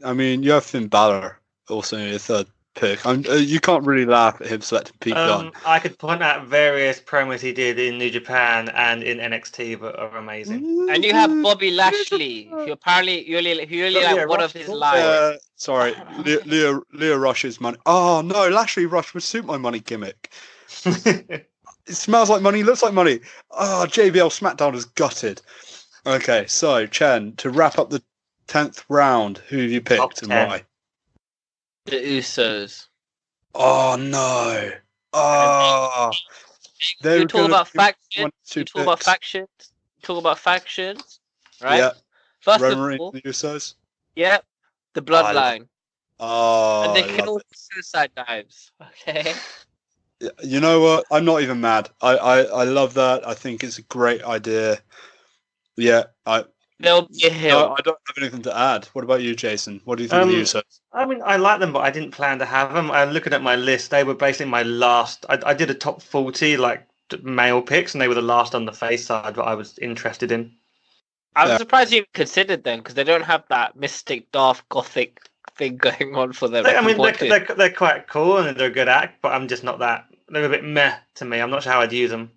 I mean, you have Finn Balor also in your third pick. You can't really laugh at him selecting Pete Dunne. I could point out various promos he did in New Japan and in NXT that are amazing. And you have Bobby Lashley, who apparently you really But like yeah, one Rush of his is also- lines. Sorry, Leah Rush's money. Oh no, Lashley Rush would suit my money gimmick. It smells like money, looks like money. Oh, JBL SmackDown is gutted. Okay, so Chen, to wrap up the 10th round, who have you Top picked and 10. why? The Usos. Oh no. Oh, they You were talk gonna about be one factions. of two You talk about picks. factions. You talk about factions, right? Yeah, First Roman of Reigns all, and the Usos. yeah, the bloodline, Oh, and they I can love all it. do suicide dives. Okay. You know what? I'm not even mad. I love that. I think it's a great idea. Yeah, They'll be a hill. I don't have anything to add. What about you, Jason? What do you think of the Usos? I mean, I like them, but I didn't plan to have them. I'm looking at my list. They were basically my last. I did a top 40 like male picks, and they were the last on the face side that I was interested in. I'm Yeah. surprised you even considered them because they don't have that mystic, daft, gothic thing going on for them. I mean, What did- they're quite cool and they're a good act, but I'm just not that. They're a bit meh to me. I'm not sure how I'd use them.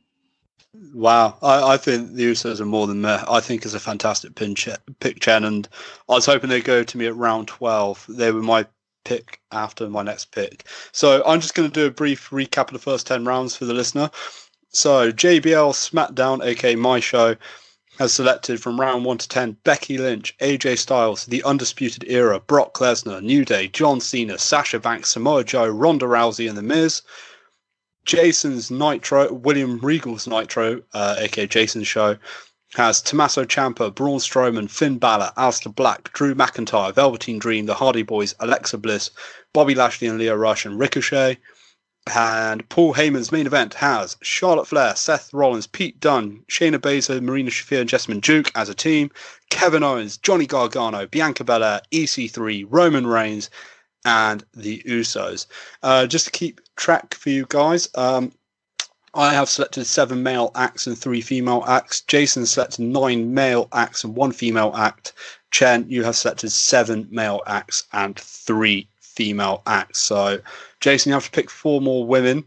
Wow, I think the Usos are more than meh. I think it's a fantastic pick, Chen, and I was hoping they'd go to me at round 12. They were my pick after my next pick. So I'm just going to do a brief recap of the first 10 rounds for the listener. So JBL SmackDown, aka my show, has selected from round 1 to 10 Becky Lynch, AJ Styles, The Undisputed Era, Brock Lesnar, New Day, John Cena, Sasha Banks, Samoa Joe, Ronda Rousey, and The Miz. Jason's Nitro, William Regal's Nitro, aka Jason's show, has Tommaso Ciampa, Braun Strowman, Finn Balor, Aleister Black, Drew McIntyre, Velveteen Dream, The Hardy Boys, Alexa Bliss, Bobby Lashley and Lio Rush, and Ricochet. And Paul Heyman's main event has Charlotte Flair, Seth Rollins, Pete Dunne, Shayna Baszler, Marina Shafir, and Jessamine Duke as a team, Kevin Owens, Johnny Gargano, Bianca Belair, EC3, Roman Reigns, and the Usos. Just to keep track for you guys, I have selected 7 male acts and 3 female acts. Jason selected 9 male acts and 1 female act. Chen, you have selected 7 male acts and 3 female acts. So, Jason, you have to pick 4 more women.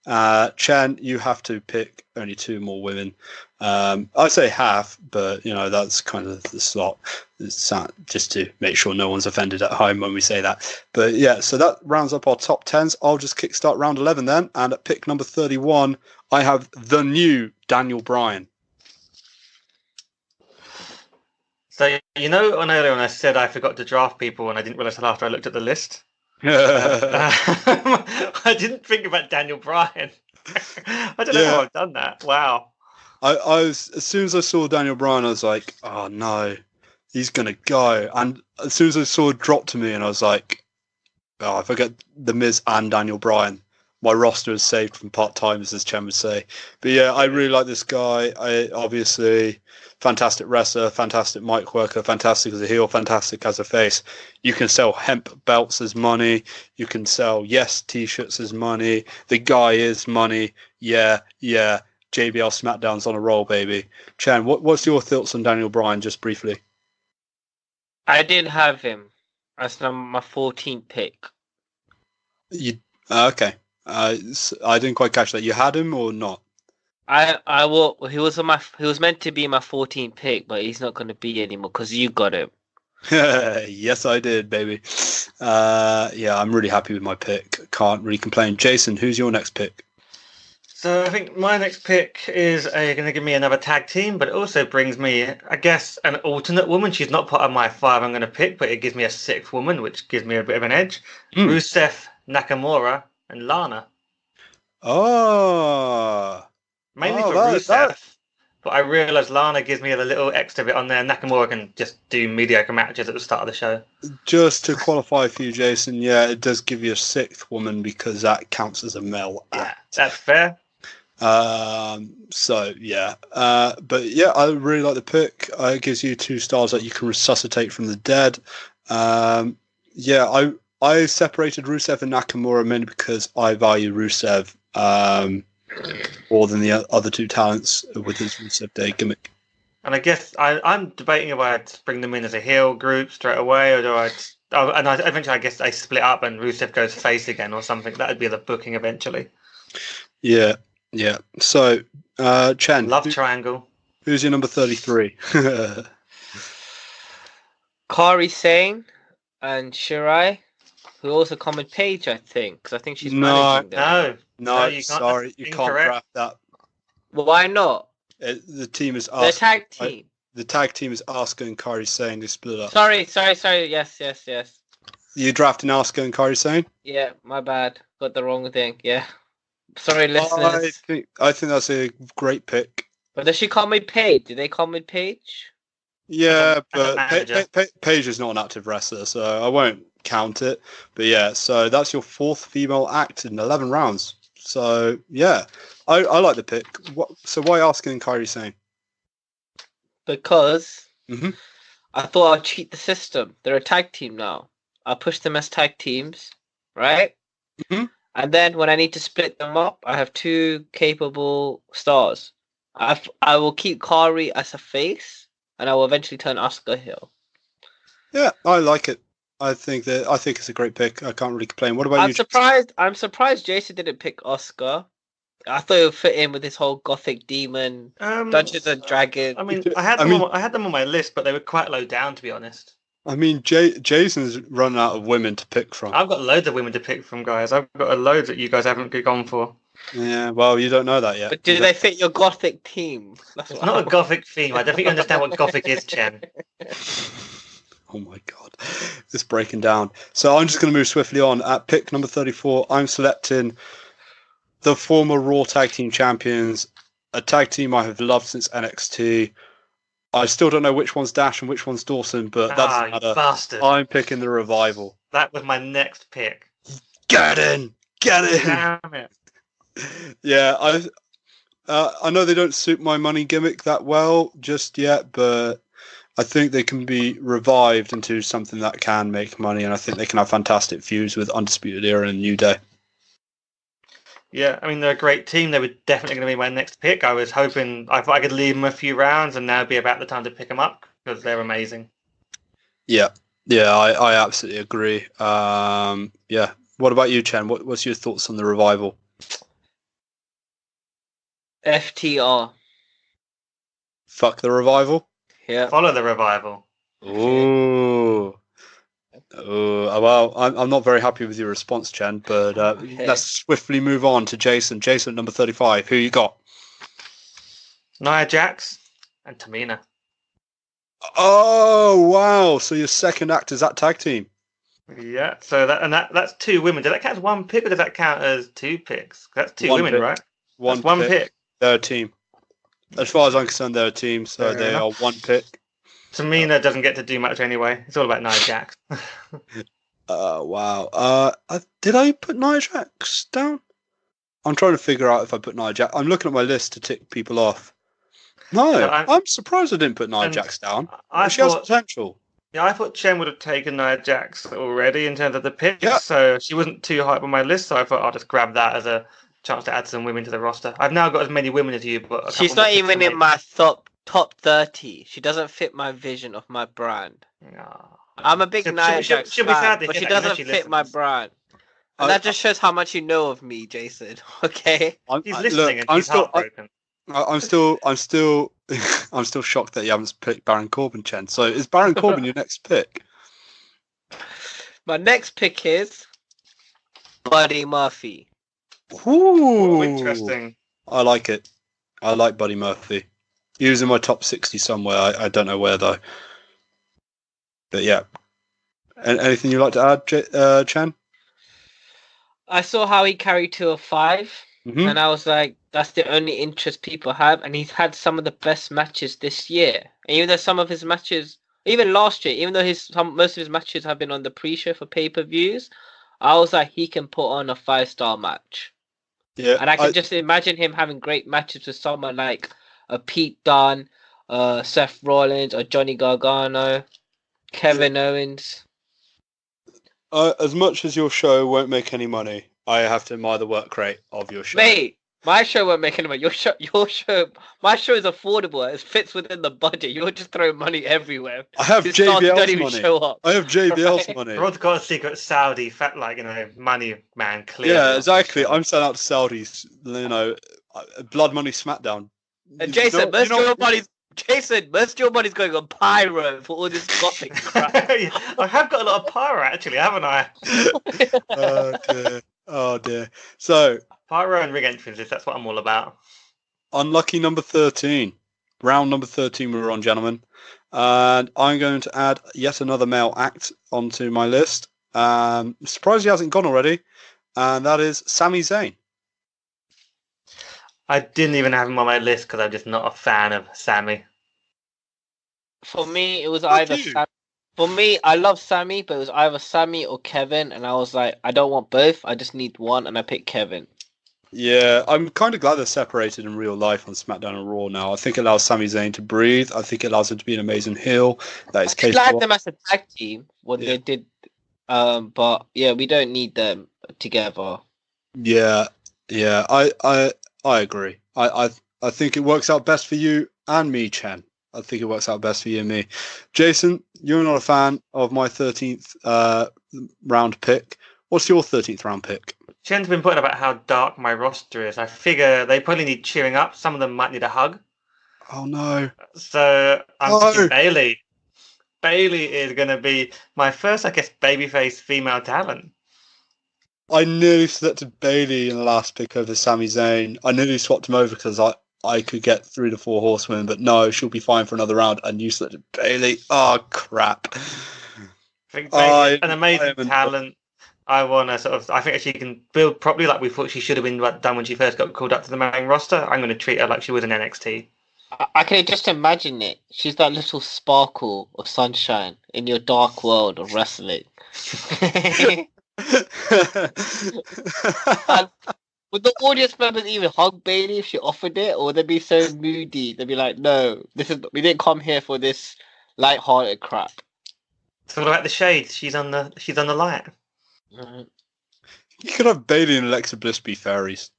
Chen, you have to pick only 2 more women. I'd say half, but that's kind of the slot. It's just to make sure no one's offended at home when we say that. But yeah, so that rounds up our top 10s. I'll just kickstart round 11 then. And at pick number 31, I have the new Daniel Bryan. So on earlier when I said I forgot to draft people and I didn't realize until after I looked at the list. I didn't think about Daniel Bryan. I don't know how I've done that. Wow. I was, as soon as I saw Daniel Bryan, I was like, oh no, he's gonna go. And as soon as I saw it drop to me, and I was like, oh, if I get The Miz and Daniel Bryan, my roster is saved from part-timers, as Chen would say. But yeah, I really like this guy. I obviously fantastic wrestler, fantastic mic worker, fantastic as a heel, fantastic as a face. You can sell hemp belts as money. You can sell yes t-shirts as money. The guy is money. Yeah. JBL SmackDown's on a roll, baby. Chen, what's your thoughts on Daniel Bryan, just briefly? I did have him as my 14th pick. You okay? I didn't quite catch that. You had him or not? I will. He was meant to be my 14th pick, but he's not going to be anymore because you got him. Yes, I did, baby. Yeah, I'm really happy with my pick. Can't really complain. Jason, who's your next pick? So I think my next pick is going to give me another tag team, but it also brings me, I guess, an alternate woman. She's not part of my 5 I'm going to pick, but it gives me a 6th woman, which gives me a bit of an edge. Rusev, Nakamura, and Lana. Oh. Mainly for Rusev, but I realised Lana gives me a little extra bit on there. Nakamura can just do mediocre matches at the start of the show. Just to qualify for you, Jason, yeah, it does give you a 6th woman because that counts as a male act. That's fair. So yeah, but yeah, I really like the pick. It gives you 2 stars that you can resuscitate from the dead. Yeah, I separated Rusev and Nakamura mainly because I value Rusev more than the other 2 talents with his Rusev Day gimmick. And I guess I'm debating if I'd bring them in as a heel group straight away, or do I? And eventually, I guess they split up and Rusev goes face again or something. That would be the booking eventually. Yeah. So, Chen, love triangle. Who's your number 33? Kairi Sane and Shirai, who also come with Paige, I think, because I think she's managing them. No, you can't. Sorry, you can't draft that. Well, why not? The team is the tag team. The tag team is Asuka and Kairi Sane. They split up. Sorry. Yes. You drafting Asuka and Kairi Sane? Yeah, my bad. Got the wrong thing. Yeah. Sorry, listeners. I think that's a great pick. But does she come with Paige? Do they come with Paige? Yeah, but Paige is not an active wrestler, so I won't count it. But yeah, so that's your 4th female act in 11 rounds. So yeah, I like the pick. So why Asuka and Kairi Sane? Because I thought I'd cheat the system. They're a tag team now. I'll push them as tag teams, right? Mm-hmm. And then when I need to split them up, I have 2 capable stars. I will keep Kairi as a face, and I will eventually turn Asuka heel. Yeah, I like it. I think it's a great pick. I can't really complain. What about you? I'm surprised Jason didn't pick Asuka. I thought it would fit in with this whole gothic demon, Dungeons and Dragons. I mean, I had them on my list, but they were quite low down, to be honest. I mean, Jason's run out of women to pick from. I've got loads of women to pick from, guys. I've got a load that you guys haven't gone for. Yeah, well, you don't know that yet. But do they fit your gothic theme? It's not a gothic theme. I don't think you understand what gothic is, Chen. Oh my god, it's breaking down. So I'm just going to move swiftly on. At pick number 34, I'm selecting the former Raw Tag Team Champions, a tag team I have loved since NXT. I still don't know which one's Dash and which one's Dawson, but that doesn't matter. Bastard. I'm picking the Revival. That was my next pick. Get in! Damn it. Yeah, I know they don't suit my money gimmick that well just yet, but I think they can be revived into something that can make money, and I think they can have fantastic feuds with Undisputed Era and New Day. Yeah, I mean, they're a great team. They were definitely going to be my next pick. I was hoping I could leave them a few rounds, and now would be about the time to pick them up because they're amazing. Yeah, I absolutely agree. Yeah. What about you, Chen? What's your thoughts on the Revival? FTR. Fuck the Revival? Yeah. Follow the Revival. Ooh. Well, I'm not very happy with your response, Chen, but Okay. Let's swiftly move on to Jason. Jason, number 35. Who you got? Nia Jax and Tamina. Oh, wow. So your second act is that tag team? Yeah, so that's 2 women. Does that count as 1 pick or does that count as 2 picks? That's 2 One women, pick. right? One pick. Third team. As far as I'm concerned, they're a team, so Fair they enough. are one pick. Tamina doesn't get to do much anyway. It's all about Nia Jax. Wow. Did I put Nia Jax down? I'm trying to figure out if I put Nia Jax. I'm looking at my list to tick people off. No, So I'm surprised I didn't put Nia and Jax down. I She has thought, potential. yeah, I thought Chen would have taken Nia Jax already in terms of the picks, Yeah. so she wasn't too high up on my list. So I thought I'll just grab that as a chance to add some women to the roster. I've now got as many women as you, but a She's couple more not picks even to in make. my top 30. She doesn't fit my vision of my brand. No. I'm a big Nia Jax she'll be fan, sad to but hear she that. You know doesn't she fit my listens. brand. And I- that just shows how much you know of me, Jason. Okay. He's listening and I'm he's heartbroken. I'm still shocked that you haven't picked Baron Corbin, Chen. So is Baron Corbin your next pick? My next pick is Buddy Murphy. Ooh, Interesting. I like it. I like Buddy Murphy. He was in my top 60 somewhere. I don't know where though. But yeah. Anything you'd like to add, Chen? I saw how he carried to a 5, Mhm. and I was like, that's the only interest people have. And he's had some of the best matches this year. And even though some of his matches, even last year, even though most of his matches have been on the pre-show for pay-per-views, I was like, he can put on a 5-star match. Yeah. And I can just imagine him having great matches with someone like a Pete Dunne, Seth Rollins, or Johnny Gargano, Kevin Owens. As much as your show won't make any money, I have to admire the work rate of your show. Mate, my show won't make any money. Your show, my show is affordable. It fits within the budget. You're just throwing money everywhere. I have His stars don't JBL's even money. show up. I have JBL's Right. money. Rod's got a secret Saudi fat, money man. Clearly. Yeah, exactly. I'm selling out to Saudis. Blood money SmackDown. And Jason, most of your money's going on pyro for all this gothic crap. I have got a lot of pyro actually, haven't I? Oh dear. Oh dear. So Pyro and ring entrances. That's what I'm all about. unlucky number 13. Round number 13 we're on, gentlemen. And I'm going to add yet another male act onto my list. Surprised he hasn't gone already. And that is Sami Zayn. I didn't even have him on my list because I'm just not a fan of Sammy. For me, it was Fuck either you. For me, I love Sammy, but it was either Sammy or Kevin, and I was like, I don't want both. I just need one, and I picked Kevin. Yeah, I'm kind of glad they're separated in real life on SmackDown and Raw now. I think it allows Sami Zayn to breathe. I think it allows him to be an amazing heel. That is I like capable. them as a tag team when they did, but yeah, we don't need them together. Yeah, I agree. I think it works out best for you and me, Chen. I think it works out best for you and me. Jason, you're not a fan of my 13th round pick. What's your 13th round pick? Chen's been putting about how dark my roster is. I figure they probably need cheering up. Some of them might need a hug. Oh no. So I'm picking Bailey. Bailey is going to be my first, I guess, babyface female talent. I nearly selected Bailey in the last pick over Sami Zayn. I nearly swapped him over because I could get 3 to 4 horsewomen, but no, she'll be fine for another round. And you selected Bailey. Oh crap! I think Bailey is an amazing talent. I want to I think she can build properly like we thought she should have been done when she first got called up to the main roster. I'm going to treat her like she was in NXT. I can just imagine it. She's that little sparkle of sunshine in your dark world of wrestling. Would the audience members even hug Bailey if she offered it, or would they be so moody? They'd be like, "No, we didn't come here for this light-hearted crap." It's all about the shades. She's on the light. Mm-hmm. You could have Bailey and Alexa Bliss be fairies.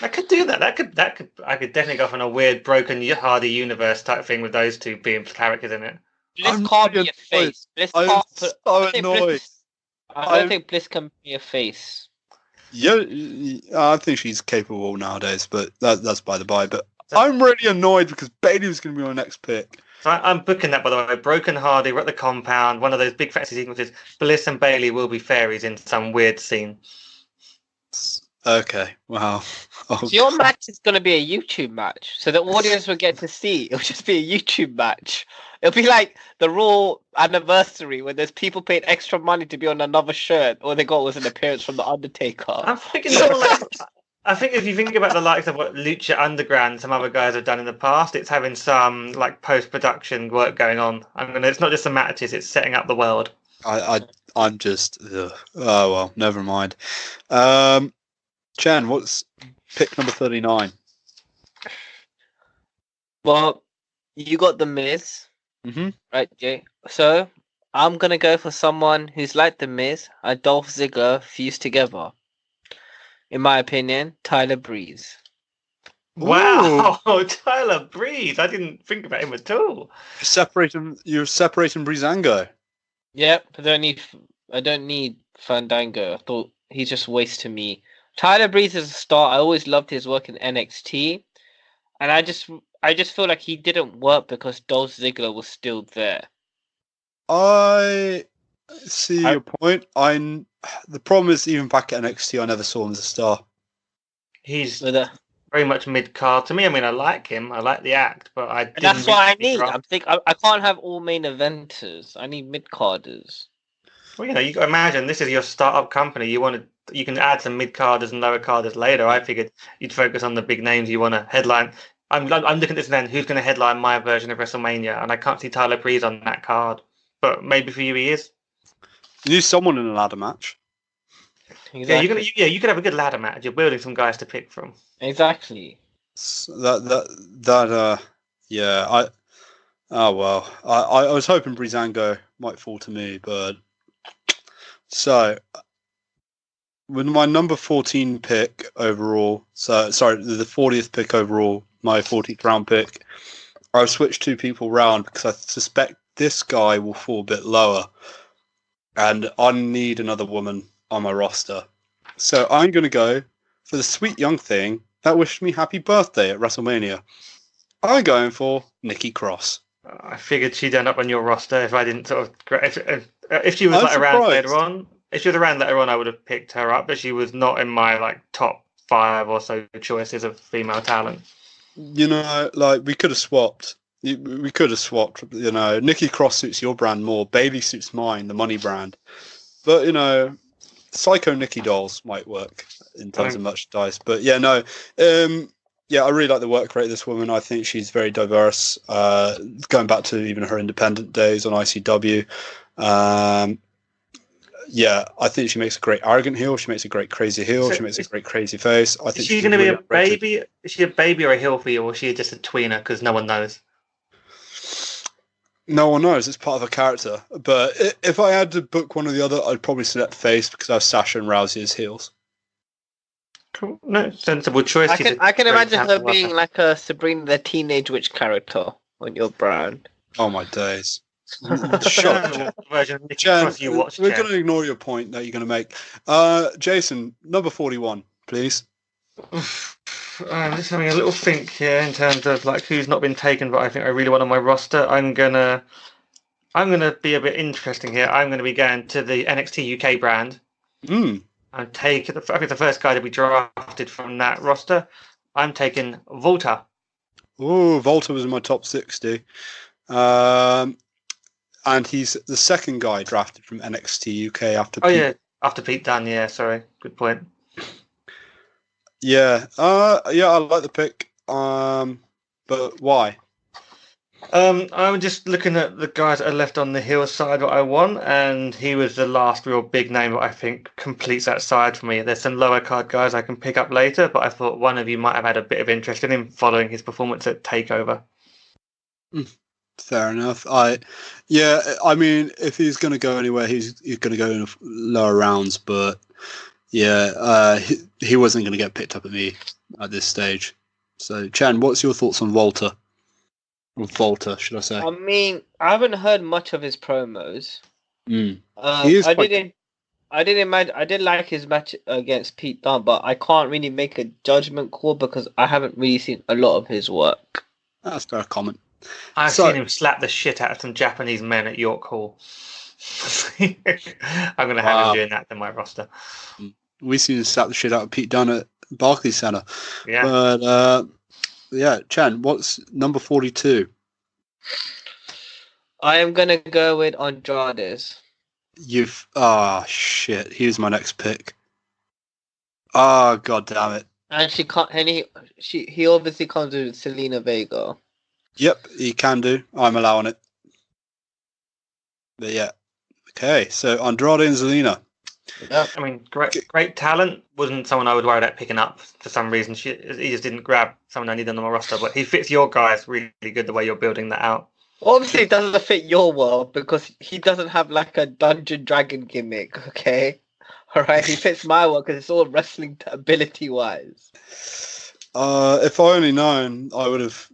I could do that. I could definitely go off on a weird broken Hardy universe type thing with those two being characters in it. Bliss can't be a face. Bliss can't put. I don't think Bliss can be a face. Yeah, I think she's capable nowadays, but that's by the by. But I'm really annoyed because Bailey was going to be my next pick. So I'm booking that, by the way. Broken Hardy, we're at the compound, one of those big fantasy sequences. Bliss and Bailey will be fairies in some weird scene. Okay, wow. Oh, So your match is going to be a YouTube match, so the audience will get to see. It'll just be a YouTube match. It'll be like the Raw anniversary when there's people paying extra money to be on another shirt. All they got was an appearance from the Undertaker. I'm thinking more like I think if you think about the likes of what Lucha Underground, some other guys have done in the past, it's having some like post-production work going on. It's not just the matches; it's setting up the world. I'm just. Ugh. Oh well, never mind. Chen, what's pick number 39? Well, you got the Miz, right, Jay? So I'm gonna go for someone who's like the Miz and Dolph Ziggler fused together. In my opinion, Tyler Breeze. Wow, Tyler Breeze! I didn't think about him at all. You're separating Breezango. Yep, I don't need Fandango. I thought he's just a waste to me. Tyler Breeze is a star. I always loved his work in NXT, and I just feel like he didn't work because Dolph Ziggler was still there. I see your point. The problem is, even back at NXT, I never saw him as a star. He's very much mid-card to me. I mean, I like him. I like the act, but that's what I need. I can't have all main eventers. I need mid-carders. Well, you got to imagine this is your startup company. You can add some mid-carders and lower-carders later. I figured you'd focus on the big names you want to headline. I'm looking at this then. Who's going to headline my version of WrestleMania? And I can't see Tyler Breeze on that card. But maybe for you he is. You need someone in a ladder match. Exactly. Yeah, you could have a good ladder match. You're building some guys to pick from. Exactly. Yeah. I was hoping Breezango might fall to me, but so with my number 14 pick overall, the 40th pick overall, my 14th round pick, I've switched two people round because I suspect this guy will fall a bit lower, and I need another woman on my roster. So I'm going to go for the sweet young thing that wished me happy birthday at WrestleMania. I'm going for Nikki Cross. I figured she'd end up on your roster if I didn't sort of. If she was around later on, I would have picked her up. But she was not in my top 5 or so choices of female talent. We could have swapped. We could have swapped. Nikki Cross suits your brand more. Bailey suits mine, the money brand. But Psycho Nikki dolls might work in terms of merchandise. But yeah, no. I really like the work rate of this woman. I think she's very diverse. Going back to even her independent days on ICW. I think she makes a great arrogant heel. She makes a great crazy heel. She makes a great crazy face. I think is she going to be a baby? Is she a baby or a heel for you, or is she just a tweener? Because no one knows. No one knows. It's part of her character. But if I had to book one or the other, I'd probably select face because I have Sasha and Rousey as heels. Cool. No, sensible choice. I can imagine her being like a Sabrina the Teenage Witch character on your brand. Oh my days. Jen, we're going to ignore your point that you're going to make. Jason, number 41, please. I'm just having a little think here in terms of who's not been taken, but I think I really want on my roster. I'm gonna be a bit interesting here. I'm gonna be going to the NXT UK brand. I'm taking I think the first guy to be drafted from that roster. I'm taking Volta. Oh, Volta was in my top 60. And he's the second guy drafted from NXT UK after after Pete Dunne. Yeah, sorry, good point. Yeah, I like the pick. But why? I'm just looking at the guys that are left on the heel side what I want, and he was the last real big name that I think completes that side for me. There's some lower card guys I can pick up later, but I thought one of you might have had a bit of interest in him following his performance at TakeOver. Fair enough. I mean, if he's going to go anywhere, he's going to go in lower rounds, but yeah, he wasn't going to get picked up at me at this stage. So, Chan, what's your thoughts on Volta? Or Volta, should I say? I mean, I haven't heard much of his promos. I did like his match against Pete Dunne, but I can't really make a judgment call because I haven't really seen a lot of his work. That's a fair comment. I've seen him slap the shit out of some Japanese men at York Hall. I'm going to have him doing that to my roster. We've seen him slap the shit out of Pete Dunne at Barclays Centre. Yeah. But, Chan, what's number 42? I am going to go with Andrade. Shit. He was my next pick. Oh, god damn it. And she can't. And he obviously can't do Selena Vega. Yep, he can do. I'm allowing it. But yeah. Okay, so Andrade and Zelina. Yeah, I mean, great talent. Wasn't someone I would worry about picking up for some reason. He just didn't grab someone I needed on my roster, but he fits your guys really good the way you're building that out. Obviously, it doesn't fit your world because he doesn't have like a Dungeon Dragon gimmick. Okay, all right. He fits my world because it's all wrestling ability wise. If I only known, I would have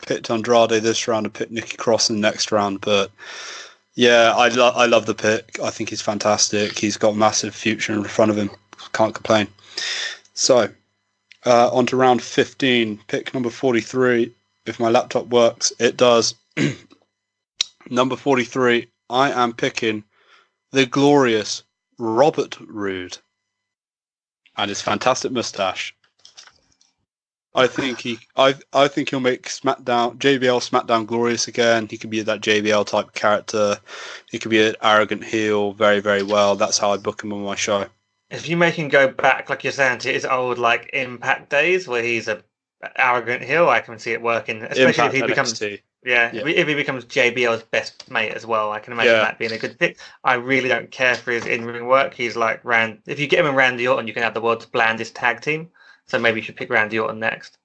picked Andrade this round and picked Nikki Cross in the next round. But yeah, I love the pick. I think he's fantastic. He's got a massive future in front of him. Can't complain. So, on to round 15. Pick number 43. If my laptop works, it does. Number 43, I am picking the glorious Robert Roode and his fantastic mustache. I think he'll make JBL SmackDown glorious again. He could be that JBL type character. He could be an arrogant heel very, very well. That's how I book him on my show. If you make him go back, like you're saying, to his old like Impact days where he's a arrogant heel, I can see it working. Especially Impact if he becomes NXT. If he becomes JBL's best mate as well, I can imagine that being a good pick. I really don't care for his in-ring work. He's like if you get him in Randy Orton, you can have the world's blandest tag team. So maybe you should pick Randy Orton next.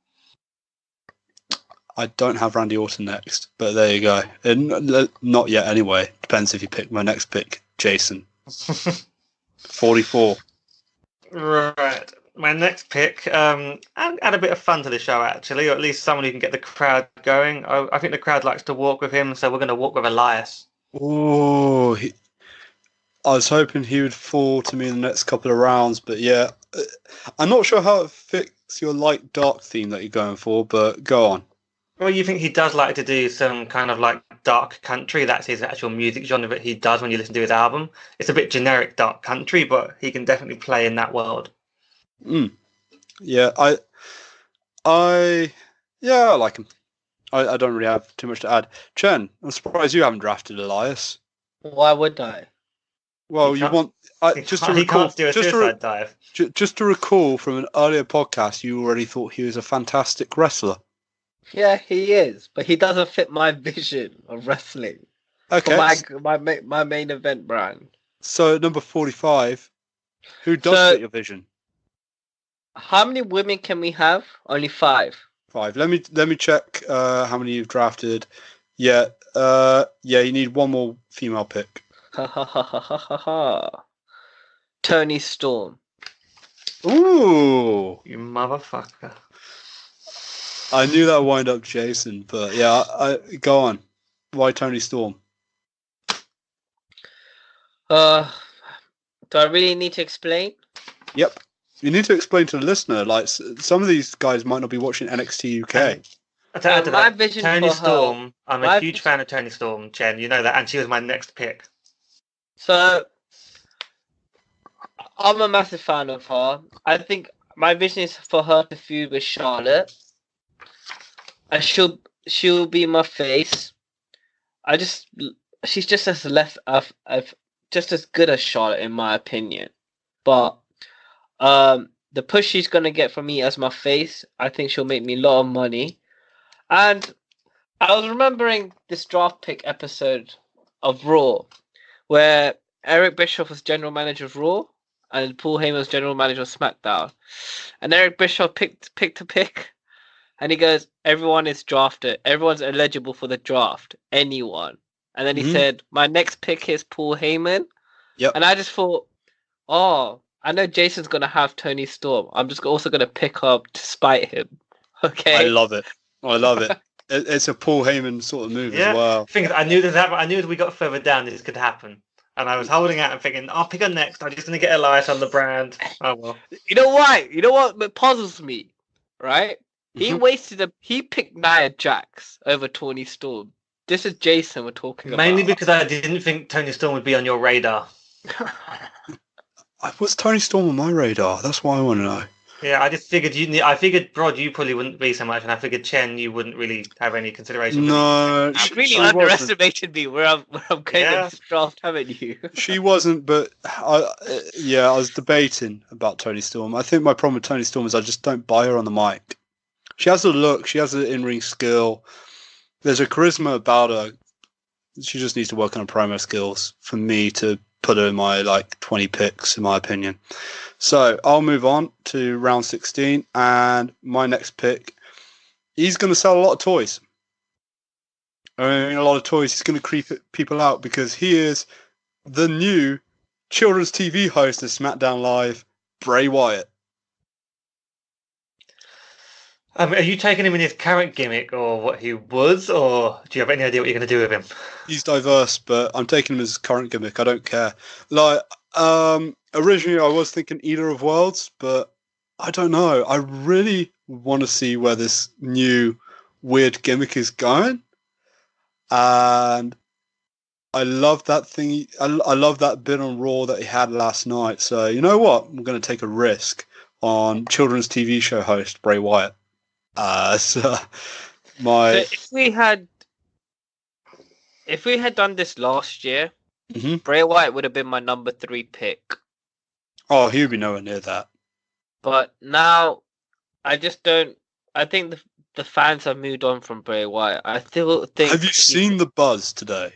I don't have Randy Orton next, but there you go. Not yet anyway. Depends if you pick my next pick, Jason. 44. Right. My next pick, add a bit of fun to the show, actually, or at least someone who can get the crowd going. I think the crowd likes to walk with him, so we're going to walk with Elias. Oh, I was hoping he would fall to me in the next couple of rounds, but yeah. I'm not sure how it fits your light dark theme that you're going for, but go on. Well, you think he does like to do some kind of like dark country. That's his actual music genre that he does when you listen to his album. It's a bit generic dark country, but he can definitely play in that world. Yeah, I like him. I don't really have too much to add. Chen, I'm surprised you haven't drafted Elias. Why would I? Well, you want just to recall. He can't do a suicide dive. Just to recall from an earlier podcast, you already thought he was a fantastic wrestler. Yeah, he is, but he doesn't fit my vision of wrestling. Okay, For my main event brand. So number 45, who does fit your vision? How many women can we have? Only 5. 5. Let me check how many you've drafted. Yeah, you need one more female pick. Tony Storm. Ooh, You motherfucker. I knew that would wind up Jason, but yeah, go on. Why Tony Storm? Do I really need to explain? Yep. You need to explain to the listener, like, some of these guys might not be watching NXT UK. To add to my that, vision Tony for Storm, her, I'm a huge fan of Tony Storm, Chen, you know that, and she was my next pick. So, I'm a massive fan of her. I think my vision is for her to feud with Charlotte. And she'll be my face. She's just as just as good as Charlotte in my opinion. But the push she's gonna get from me as my face, I think she'll make me a lot of money. And I was remembering this draft pick episode of Raw, where Eric Bischoff was general manager of Raw, and Paul Heyman was general manager of SmackDown. And Eric Bischoff picked a pick, and he goes, "Everyone is drafted. Everyone's eligible for the draft. Anyone." And then he said, "My next pick is Paul Heyman." Yep. And I just thought, oh, I know Jason's gonna have Tony Storm. I'm just also gonna pick up to spite him. Okay. I love it. It's a Paul Heyman sort of move as well. I knew that. I knew as we got further down, this could happen. And I was holding out and thinking, I'll pick her next. I'm just going to get Elias on the brand. Oh, well. You know why? You know what puzzles me, right? He picked Nia Jax over Tony Storm. This is Jason we're talking about. Mainly because I didn't think Tony Storm would be on your radar. What's Tony Storm on my radar? That's what I want to know. Yeah, I just figured I figured Rod, you probably wouldn't be so much, and I figured Chen, you wouldn't really have any consideration. No, You really she underestimated me where I'm going Yeah. in this draft, haven't you? She wasn't, but I was debating about Tony Storm. I think my problem with Tony Storm is I just don't buy her on the mic. She has a look, she has an in-ring skill. There's a charisma about her. She just needs to work on her promo skills for me to put her in my 20 picks, in my opinion. So I'll move on to round 16, and my next pick, he's going to sell a lot of toys. I mean, a lot of toys. He's going to creep people out because he is the new children's TV host of SmackDown Live, Bray Wyatt. Are you taking him in his current gimmick or what he was, or do you have any idea what you're going to do with him? He's diverse, but I'm taking him as his current gimmick. I don't care. Originally I was thinking Eater of Worlds, but I don't know. I really want to see where this new weird gimmick is going. And I love that thing. I love that bit on Raw that he had last night. So you know what? I'm going to take a risk on children's TV show host Bray Wyatt. So if we had done this last year, mm-hmm. Bray Wyatt would have been my number 3 pick. Oh, he would be nowhere near that. But now, I just don't. I think the fans have moved on from Bray Wyatt. I still think. Have you seen the buzz today?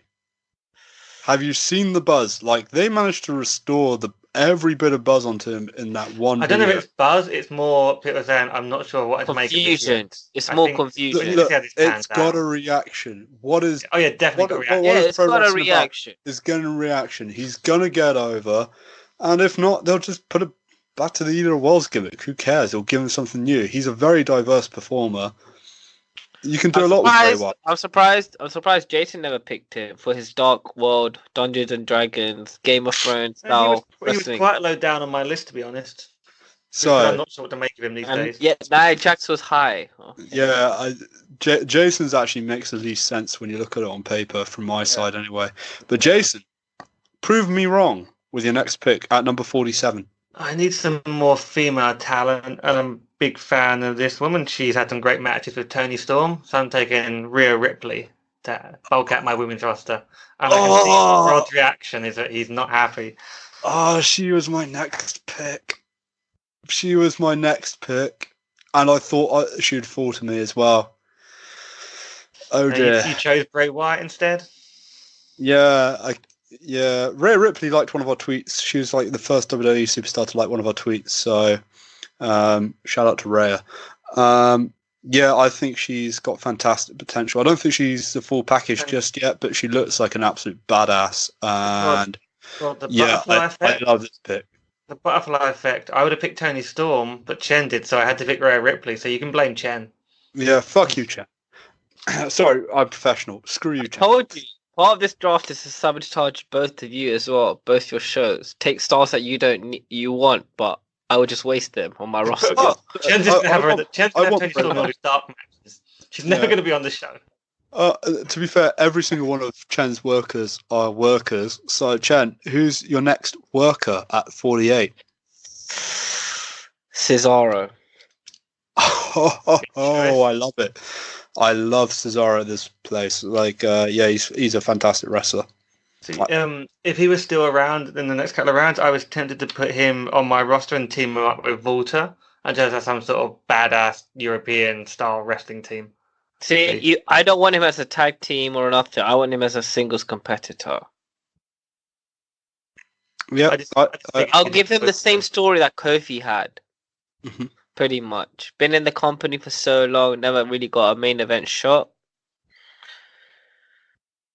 Have you seen the buzz? They managed to restore every bit of buzz onto him in that one. I don't know if it's buzz. It's more people saying, "I'm not sure what to make of this." Confusion. It's more confusion. Look, it's got a reaction. What is? Oh yeah, definitely got a reaction. Yeah, it's got a reaction. It's getting a reaction. He's gonna get over, and if not, they'll just put it back to the Eater of Worlds gimmick. Who cares? They'll give him something new. He's a very diverse performer. You can do a lot with Bray Wyatt. I'm surprised Jason never picked him for his Dark World, Dungeons and Dragons, Game of Thrones style wrestling. He was quite low down on my list, to be honest. So I'm not sure what to make of him these days. Yeah, Nia Jax was high. Yeah, Jason's actually makes the least sense when you look at it on paper, from my side anyway. But Jason, prove me wrong with your next pick at number 47. I need some more female talent, and I'm a big fan of this woman. She's had some great matches with Tony Storm, so I'm taking Rhea Ripley to bulk out my women's roster. And I can see Rod's reaction is that he's not happy. Oh, she was my next pick. And I thought she'd fall to me as well. Oh dear. You chose Bray Wyatt instead? Yeah, Rhea Ripley liked one of our tweets. She was the first WWE superstar to like one of our tweets. So, shout out to Rhea. I think she's got fantastic potential. I don't think she's the full package just yet, but she looks like an absolute badass. And I love this pick. The butterfly effect. I would have picked Tony Storm, but Chen did, so I had to pick Rhea Ripley. So you can blame Chen. Yeah, fuck you, Chen. Sorry, I'm professional. Screw you, Chen. I told you. Part of this draft is to sabotage both of you as well, both your shows. Take stars that you want, but I would just waste them on my roster. Chen's just going to have Tony Storm in all his dark matches. She's never going to be on the show. To be fair, every single one of Chen's workers are workers. So, Chen, who's your next worker at 48? Cesaro. Oh, I love it. I love Cesaro at this place. He's a fantastic wrestler. See, if he was still around in the next couple of rounds, I was tempted to put him on my roster and team him up with Volta and just have some sort of badass European-style wrestling team. See, I don't want him as a tag team or nothing. I want him as a singles competitor. Yeah, I'll give him the same story that Kofi had. Mm-hmm. Pretty much. Been in the company for so long, never really got a main event shot.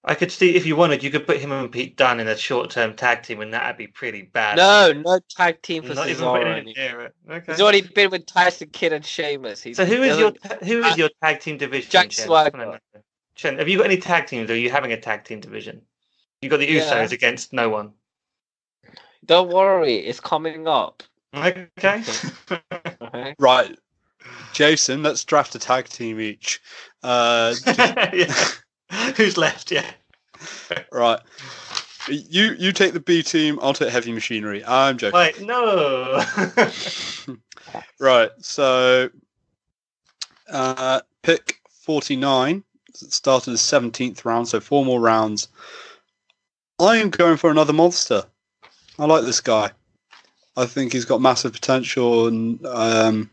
I could see, if you wanted, you could put him and Pete Dunne in a short-term tag team, and that'd be pretty bad. No tag team for Not Cesaro. Okay. He's already been with Tyson Kidd and Sheamus. So who is your tag team division? Jack Swagger. Chen, have you got any tag teams? Or are you having a tag team division? You got the Usos against no one. Don't worry, it's coming up. Okay. Right, Jason. Let's draft a tag team each. Who's left? Yeah. Right. You take the B team. I'll take Heavy Machinery. I'm joking. Wait, no. Right, so pick 49. It started the 17th round, so 4 more rounds. I am going for another monster. I like this guy. I think he's got massive potential, and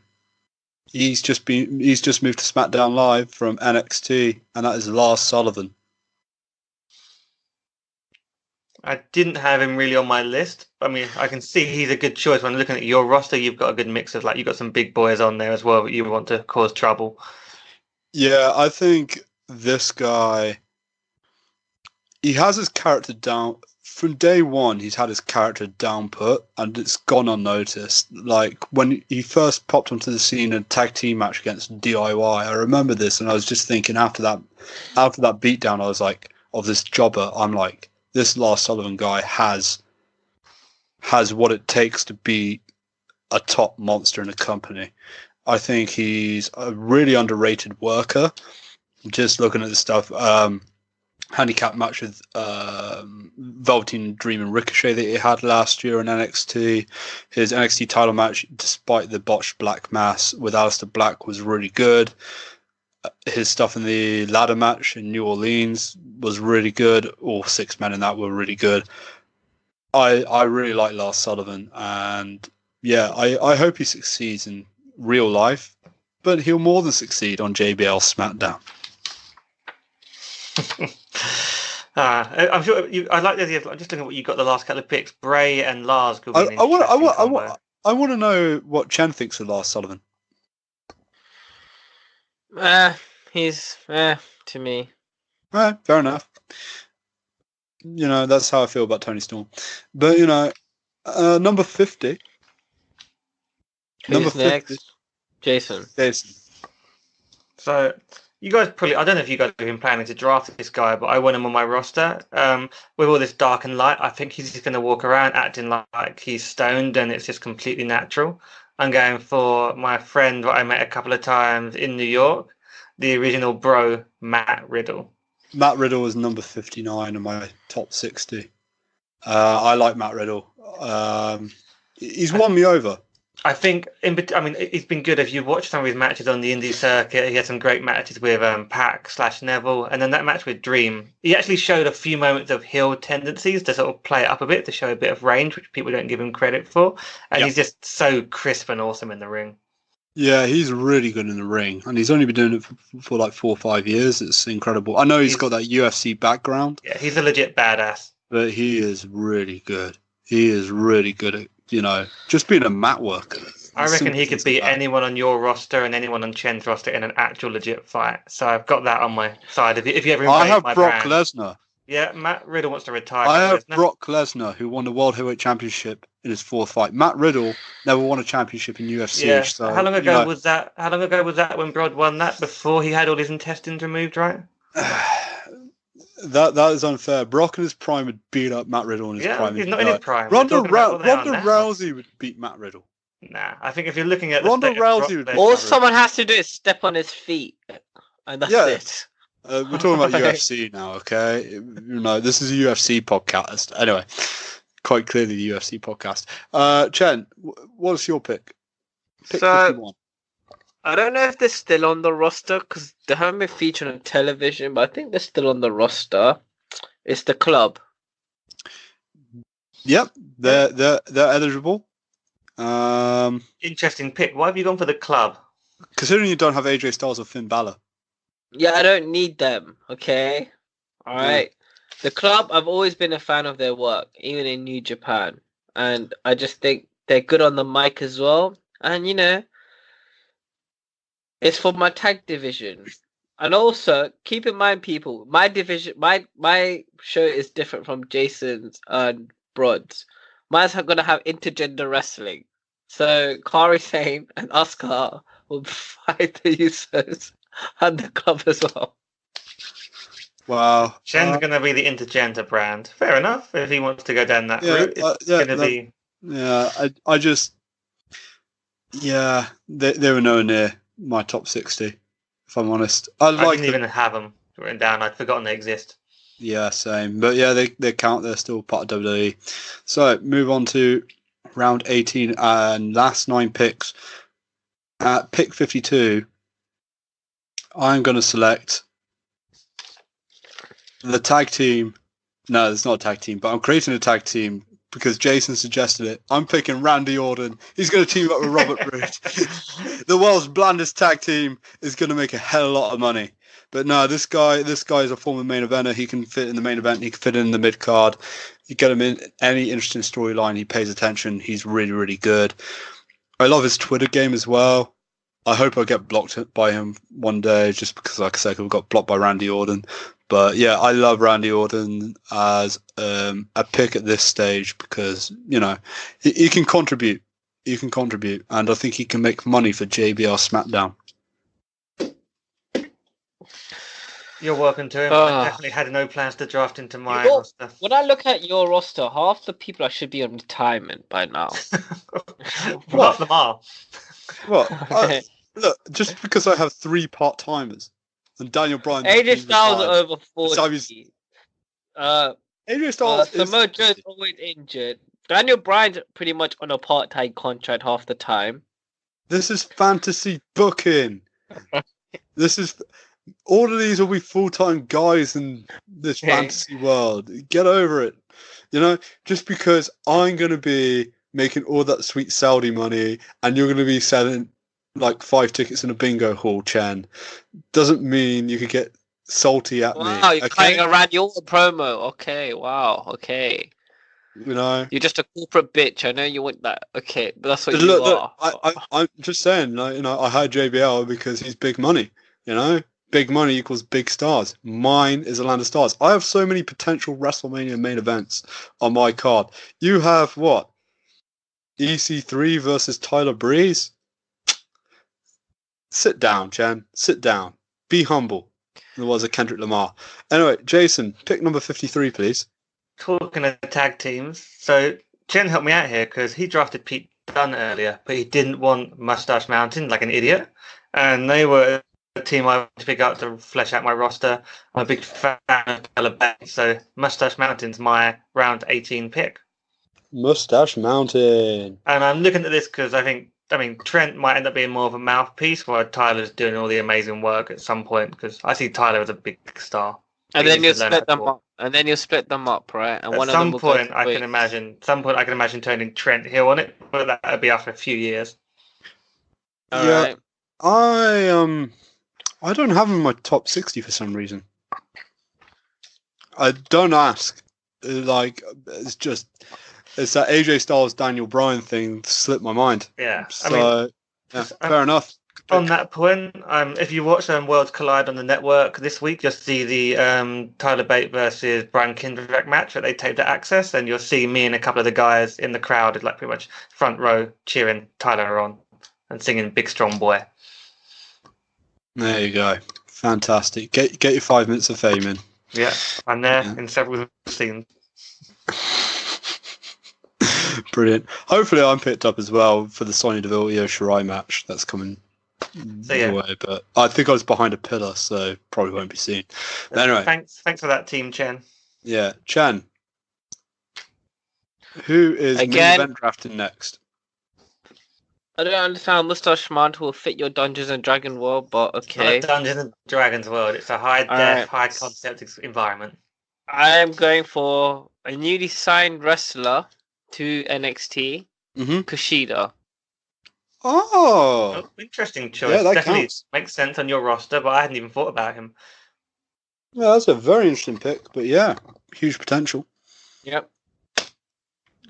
he's just moved to SmackDown Live from NXT, and that is Lars Sullivan. I didn't have him really on my list. I mean, I can see he's a good choice. When looking at your roster, you've got a good mix of you've got some big boys on there as well, but you want to cause trouble. Yeah, I think this guy, he has his character down. From day one, he's had his character down put, and it's gone unnoticed. Like, when he first popped onto the scene in a tag team match against DIY, I remember this, and I was just thinking after that beatdown, I was like, of this jobber, I'm like, this Lars Sullivan guy has what it takes to be a top monster in a company. I think he's a really underrated worker. Just looking at the stuff, handicap match with Velveteen Dream and Ricochet that he had last year in NXT. His NXT title match, despite the botched Black Mass with Aleister Black, was really good. His stuff in the ladder match in New Orleans was really good. All 6 men in that were really good. I really like Lars Sullivan, and yeah, I hope he succeeds in real life, but he'll more than succeed on JBL SmackDown. I'm sure I like the idea. I'm just looking at what you got the last couple of picks. Bray and Lars could be an I want to know what Chen thinks of Lars Sullivan. He's to me. Fair enough. You know, that's how I feel about Tony Storm. But, you know, number 50. Who's number 50. Next? Jason. So, you guys probably, I don't know if you guys have been planning to draft this guy, but I want him on my roster. With all this dark and light, I think he's just going to walk around acting like he's stoned, and it's just completely natural. I'm going for my friend that I met a couple of times in New York, the original bro, Matt Riddle. Matt Riddle is number 59 in my top 60. I like Matt Riddle. He's won me over. I think, he's been good. If you watch some of his matches on the indie circuit, he had some great matches with Pac/Neville, and then that match with Dream, he actually showed a few moments of heel tendencies to sort of play it up a bit, to show a bit of range, which people don't give him credit for. And he's just so crisp and awesome in the ring. Yeah, he's really good in the ring, and he's only been doing it for like 4 or 5 years. It's incredible. I know he's got that UFC background. Yeah, he's a legit badass. But he is really good. He is really good at, you know, just being a mat worker. I reckon he could beat anyone on your roster and anyone on Chen's roster in an actual legit fight. So I've got that on my side. If you ever invade I have my Brock brand. Lesnar. Yeah, Matt Riddle wants to retire. I have Brock Lesnar, who won the World Heavyweight Championship in his 4th fight. Matt Riddle never won a championship in UFC. Yeah. So, how long ago was that? How long ago was that when Brod won that? Before he had all his intestines removed, right? That is unfair. Brock in his prime would beat up Matt Riddle in his prime. He's not in his prime. Ronda Rousey would beat Matt Riddle. Nah, I think if you're looking at Ronda Rousey would. All someone has to do is step on his feet, and that's it. We're talking about UFC now, okay? You know, this is a UFC podcast. Anyway, quite clearly the UFC podcast. Chen, what's your pick? Pick 51. I don't know if they're still on the roster because they haven't been featured on television, but I think they're still on the roster. It's the Club. Yep, they're eligible. Interesting pick. Why have you gone for the Club? Considering you don't have AJ Styles or Finn Balor. Yeah, I don't need them, okay? Alright. The Club, I've always been a fan of their work, even in New Japan. And I just think they're good on the mic as well. And, you know, it's for my tag division. And also, keep in mind, people, my division, my show is different from Jason's and Brod's. Mine's going to have intergender wrestling. So, Kairi Sane and Asuka will fight the Usos and the Club as well. Wow. Shen's going to be the intergender brand. Fair enough. If he wants to go down that route, it's going to be... Yeah, I just... Yeah, they were nowhere near my top 60, if I'm honest. I didn't even have them written down. I'd forgotten they exist. Yeah, same. But yeah, they count. They're still part of WWE. So, move on to round 18 and last 9 picks. At pick 52, I'm going to select the tag team. No, it's not a tag team, but I'm creating a tag team because Jason suggested it. I'm picking Randy Orton. He's going to team up with Robert Roode. The world's blandest tag team is going to make a hell of a lot of money. But no, this guy is a former main eventer. He can fit in the main event. He can fit in the mid card. You get him in any interesting storyline. He pays attention. He's really, really good. I love his Twitter game as well. I hope I get blocked by him one day, just because, like I said, we got blocked by Randy Orton. But yeah, I love Randy Orton as a pick at this stage because, you know, he can contribute. He can contribute. And I think he can make money for JBL SmackDown. You're welcome to him. I definitely had no plans to draft into my roster. When I look at your roster, half the people should be on retirement by now. Half them are. What? Look, just because I have 3 part-timers and Daniel Bryan... AJ Styles are over 40. AJ Styles Samoa Joe's always injured. Daniel Bryan's pretty much on a part-time contract half the time. This is fantasy booking. All of these will be full-time guys in this fantasy world. Get over it. You know, just because I'm going to be making all that sweet Saudi money and you're going to be selling like 5 tickets in a bingo hall, Chen, doesn't mean you could get salty at me. Wow, you're playing a Randy Orton promo. Okay, wow, okay. You know, you're just a corporate bitch. I know you want that. Okay, but that's what you are. I'm just saying, like, you know, I hired JBL because he's big money. You know, big money equals big stars. Mine is a land of stars. I have so many potential WrestleMania main events on my card. You have what? EC3 versus Tyler Breeze. Sit down, Chen. Sit down. Be humble. There was a Kendrick Lamar. Anyway, Jason, pick number 53, please. Talking of tag teams, so Chen helped me out here because he drafted Pete Dunne earlier, but he didn't want Mustache Mountain like an idiot. And they were a team I wanted to pick up to flesh out my roster. I'm a big fan of Tyler Bate, so Mustache Mountain's my round 18 pick. Mustache Mountain. And I'm looking at this because I mean, Trent might end up being more of a mouthpiece while Tyler's doing all the amazing work at some point because I see Tyler as a big star. And then you split them up. And then you split them up, right? And at one some of them point, I can imagine turning Trent heel on it, but that would be after a few years. All right. I don't have him in my top 60 for some reason. I don't ask. Like, it's that AJ Styles Daniel Bryan thing slipped my mind. Yeah. So, fair enough. On that point, if you watch Worlds Collide on the network this week, you'll see the Tyler Bate versus Brian Kindred match that they taped at Access, and you'll see me and a couple of the guys in the crowd, like pretty much front row, cheering Tyler on and singing "Big Strong Boy." There you go. Fantastic. Get your 5 minutes of fame in. Yeah, I'm there in several scenes. Brilliant. Hopefully, I'm picked up as well for the Sonya Deville Io Shirai match that's coming. Away, but I think I was behind a pillar, so probably won't be seen. But anyway, thanks for that, Team Chen. Yeah, Chen. Who is main event drafting next? I don't understand. Mustache Mountain will fit your Dungeons and Dragons world, but okay. It's not a Dungeons and Dragons world. It's a high concept environment. I am going for a newly signed wrestler to NXT, Kushida. Oh, interesting choice. Yeah, that definitely counts. Makes sense on your roster, but I hadn't even thought about him. Yeah, that's a very interesting pick, but yeah, huge potential. Yep.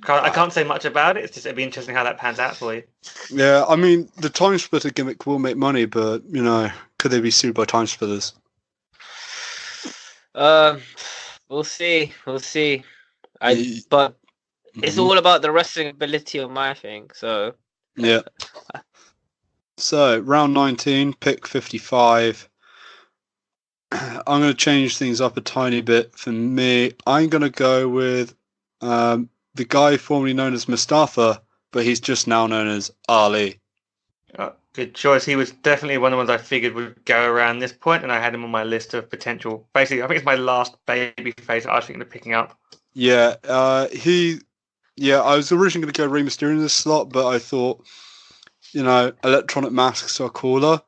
I can't say much about it. It's just it'd be interesting how that pans out for you. Yeah, I mean, the time splitter gimmick will make money, but you know, could they be sued by time splitters? We'll see. But it's all about the wrestling ability of my thing. So yeah. So round 19, pick 55. I'm going to change things up a tiny bit for me. I'm going to go with the guy formerly known as Mustafa, but he's just now known as Ali. Good choice. He was definitely one of the ones I figured would go around this point, and I had him on my list of potential. Basically, I think it's my last baby face I was thinking of picking up. Yeah, he Yeah, I was originally going to go Rey Mysterio in this slot, but I thought, electronic masks are cooler,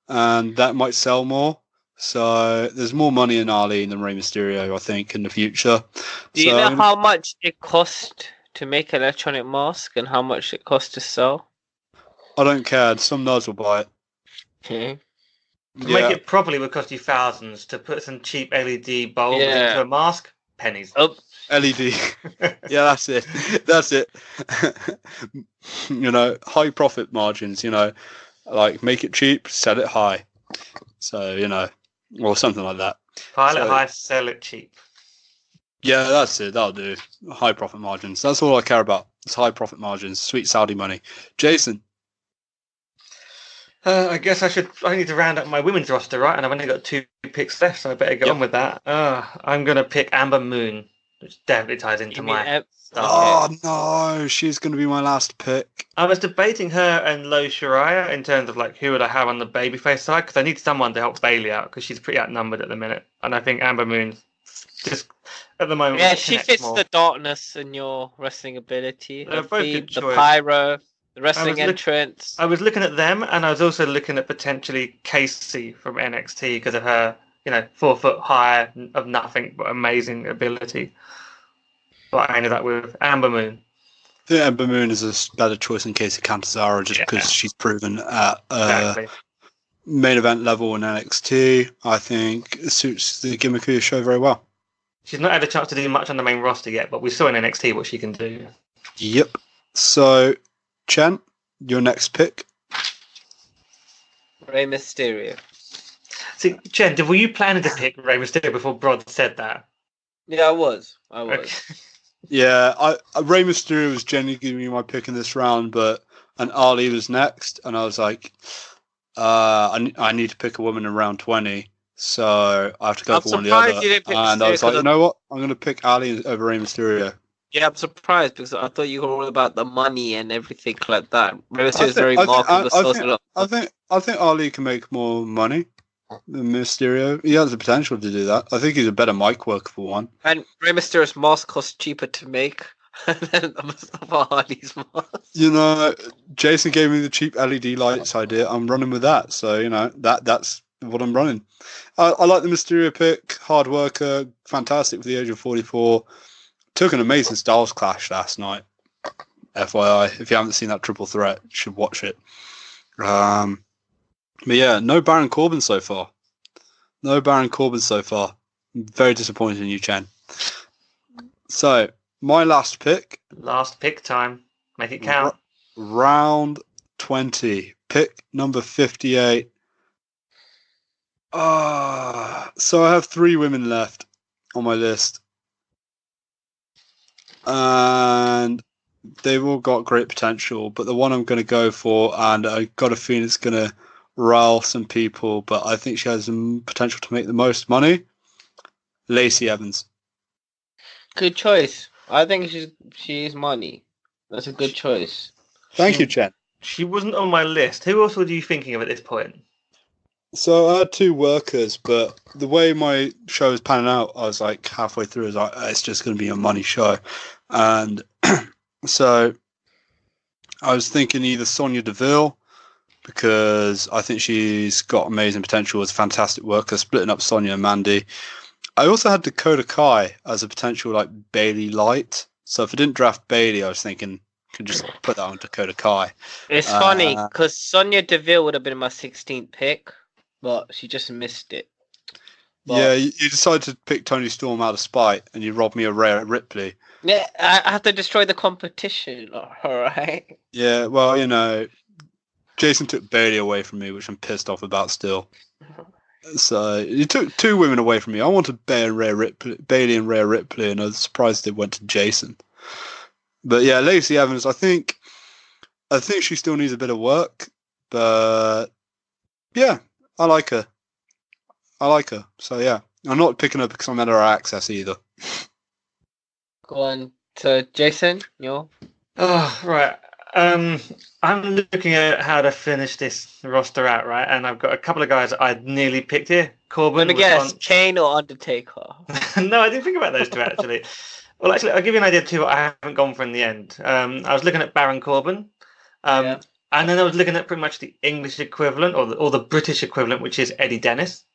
and that might sell more. So there's more money in Ali than Rey Mysterio, I think, in the future. Do you know how much it cost to make an electronic mask and how much it costs to sell? I don't care. Some nerds will buy it. Okay. To make it properly would cost you thousands. To put some cheap LED bulbs into a mask, pennies. Oh. LED. Yeah, that's it. That's it. High profit margins, like make it cheap, sell it high. So, or something like that. Pile it high, sell it cheap. Yeah, that's it. That'll do. High profit margins. That's all I care about. It's high profit margins. Sweet Saudi money. Jason. I guess I need to round up my women's roster, right? And I've only got 2 picks left, so I better get on with that. I'm going to pick Amber Moon, which definitely ties into my... Oh, no. She's going to be my last pick. I was debating her and Lo Shariah in terms of, like, who would I have on the babyface side? Because I need someone to help Bailey out, because she's pretty outnumbered at the minute. And I think Amber Moon's just, at the moment... Yeah, she fits the darkness in your wrestling ability. They're both theme, good the choice. pyro... The wrestling entrance. I was looking at them, and I was also looking at potentially Casey from NXT because of her, 4 foot high of nothing but amazing ability. But I ended up with Amber Moon. I think Amber Moon is a better choice in Casey Cantazzaro just because she's proven at main event level in NXT. I think it suits the gimmick of the show very well. She's not had a chance to do much on the main roster yet, but we saw in NXT what she can do. Yep. So... Chen, your next pick. Rey Mysterio. See, Chen, were you planning to pick Rey Mysterio before Brod said that? Yeah, I was. Okay. Yeah, Rey Mysterio was genuinely giving me my pick in this round, and Ali was next, and I was like, I need to pick a woman in round 20, so I have to go for one of the other. And I was like, you know what? I'm going to pick Ali over Rey Mysterio. Yeah, I'm surprised because I thought you were all about the money and everything like that. Rey Mysterio is very marketable. I think Ali can make more money than Mysterio. He has the potential to do that. I think he's a better mic worker for one. And Rey Mysterio's mask costs cheaper to make than Mustafa Ali's mask. Jason gave me the cheap LED lights idea. I'm running with that. So, that's what I'm running. I like the Mysterio pick. Hard worker. Fantastic for the age of 44. Took an amazing Styles Clash last night. FYI, if you haven't seen that triple threat, you should watch it. But yeah, no Baron Corbin so far. Very disappointed in you, Chen. So, my last pick. Last pick time. Make it count. Round 20. Pick number 58. So I have 3 women left on my list. And they've all got great potential, but the one I'm going to go for, and I got a feeling it's going to rile some people, but I think she has some potential to make the most money. Lacey Evans. Good choice. I think she's money. That's a good choice. Thank you, Chen. She wasn't on my list. Who else were you thinking of at this point? So I had 2 workers, but the way my show was panning out, I was like halfway through, I was like, it's just going to be a money show. And so I was thinking either Sonya Deville, because I think she's got amazing potential as a fantastic worker, splitting up Sonya and Mandy. I also had Dakota Kai as a potential like Bailey light. So if I didn't draft Bailey, I was thinking I could just put that on Dakota Kai. It's funny because Sonya Deville would have been my 16th pick, but she just missed it. But, yeah, you decided to pick Tony Storm out of spite, and you robbed me of Rhea Ripley. Yeah, I have to destroy the competition, all right? Yeah, well, Jason took Bailey away from me, which I'm pissed off about still. So you took 2 women away from me. I wanted Bailey and Rhea Ripley, and I was surprised they went to Jason. But yeah, Lacey Evans, I think she still needs a bit of work, but yeah, I like her. So yeah, I'm not picking her because I'm at her access either. Go on to Jason, you. Oh, right. I'm looking at how to finish this roster out, right? And I've got a couple of guys that I nearly picked here. Corbin. Let me guess, Kane or Undertaker? No, I didn't think about those 2 actually. Well, actually, I'll give you an idea too. What I haven't gone for in the end. I was looking at Baron Corbin, Yeah. and then I was looking at pretty much the English equivalent or the British equivalent, which is Eddie Dennis,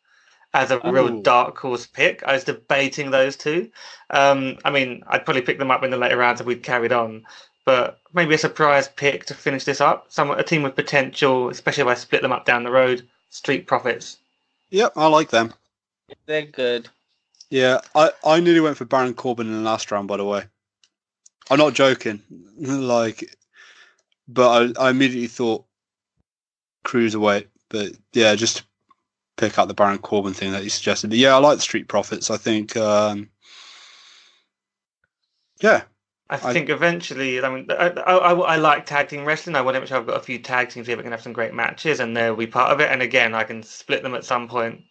as a real Ooh. dark horse pick. I was debating those two. I mean, I'd probably pick them up in the later rounds if we'd carried on, but maybe a surprise pick to finish this up. A team with potential, especially if I split them up down the road. Street Profits. Yep, I like them. They're good. Yeah, I nearly went for Baron Corbin in the last round, by the way. I'm not joking. But I immediately thought Cruiserweight. But yeah, just to pick out the Baron Corbin thing that you suggested. But yeah, I like the Street Profits. I think, yeah. I think eventually, I mean, I like tag team wrestling. I want to make sure I've got a few tag teams here that can have some great matches, and they'll be part of it. And again, I can split them at some point.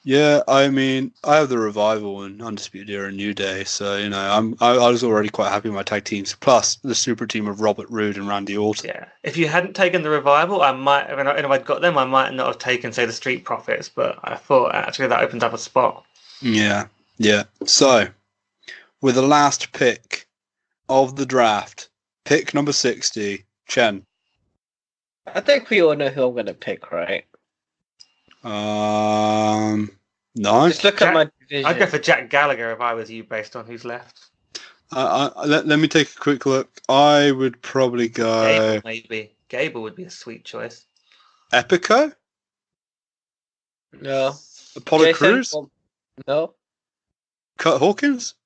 Yeah, I mean, I have the Revival and Undisputed Era and New Day, so you know, I was already quite happy with my tag teams. Plus the super team of Robert Roode and Randy Orton. Yeah, if you hadn't taken the Revival, I might, and if I'd got them, I might not have taken, say, the Street Profits. But I thought actually that opens up a spot. Yeah. So, with the last pick of the draft, pick number 60, Chen. I think we all know who I'm going to pick, right? No. Just look at my division. I'd go for Jack Gallagher if I was you, based on who's left. Let me take a quick look. I would probably go... Gable, maybe. Gable would be a sweet choice. Epico? No. Apollo Jason, Crews? No. Kurt Hawkins?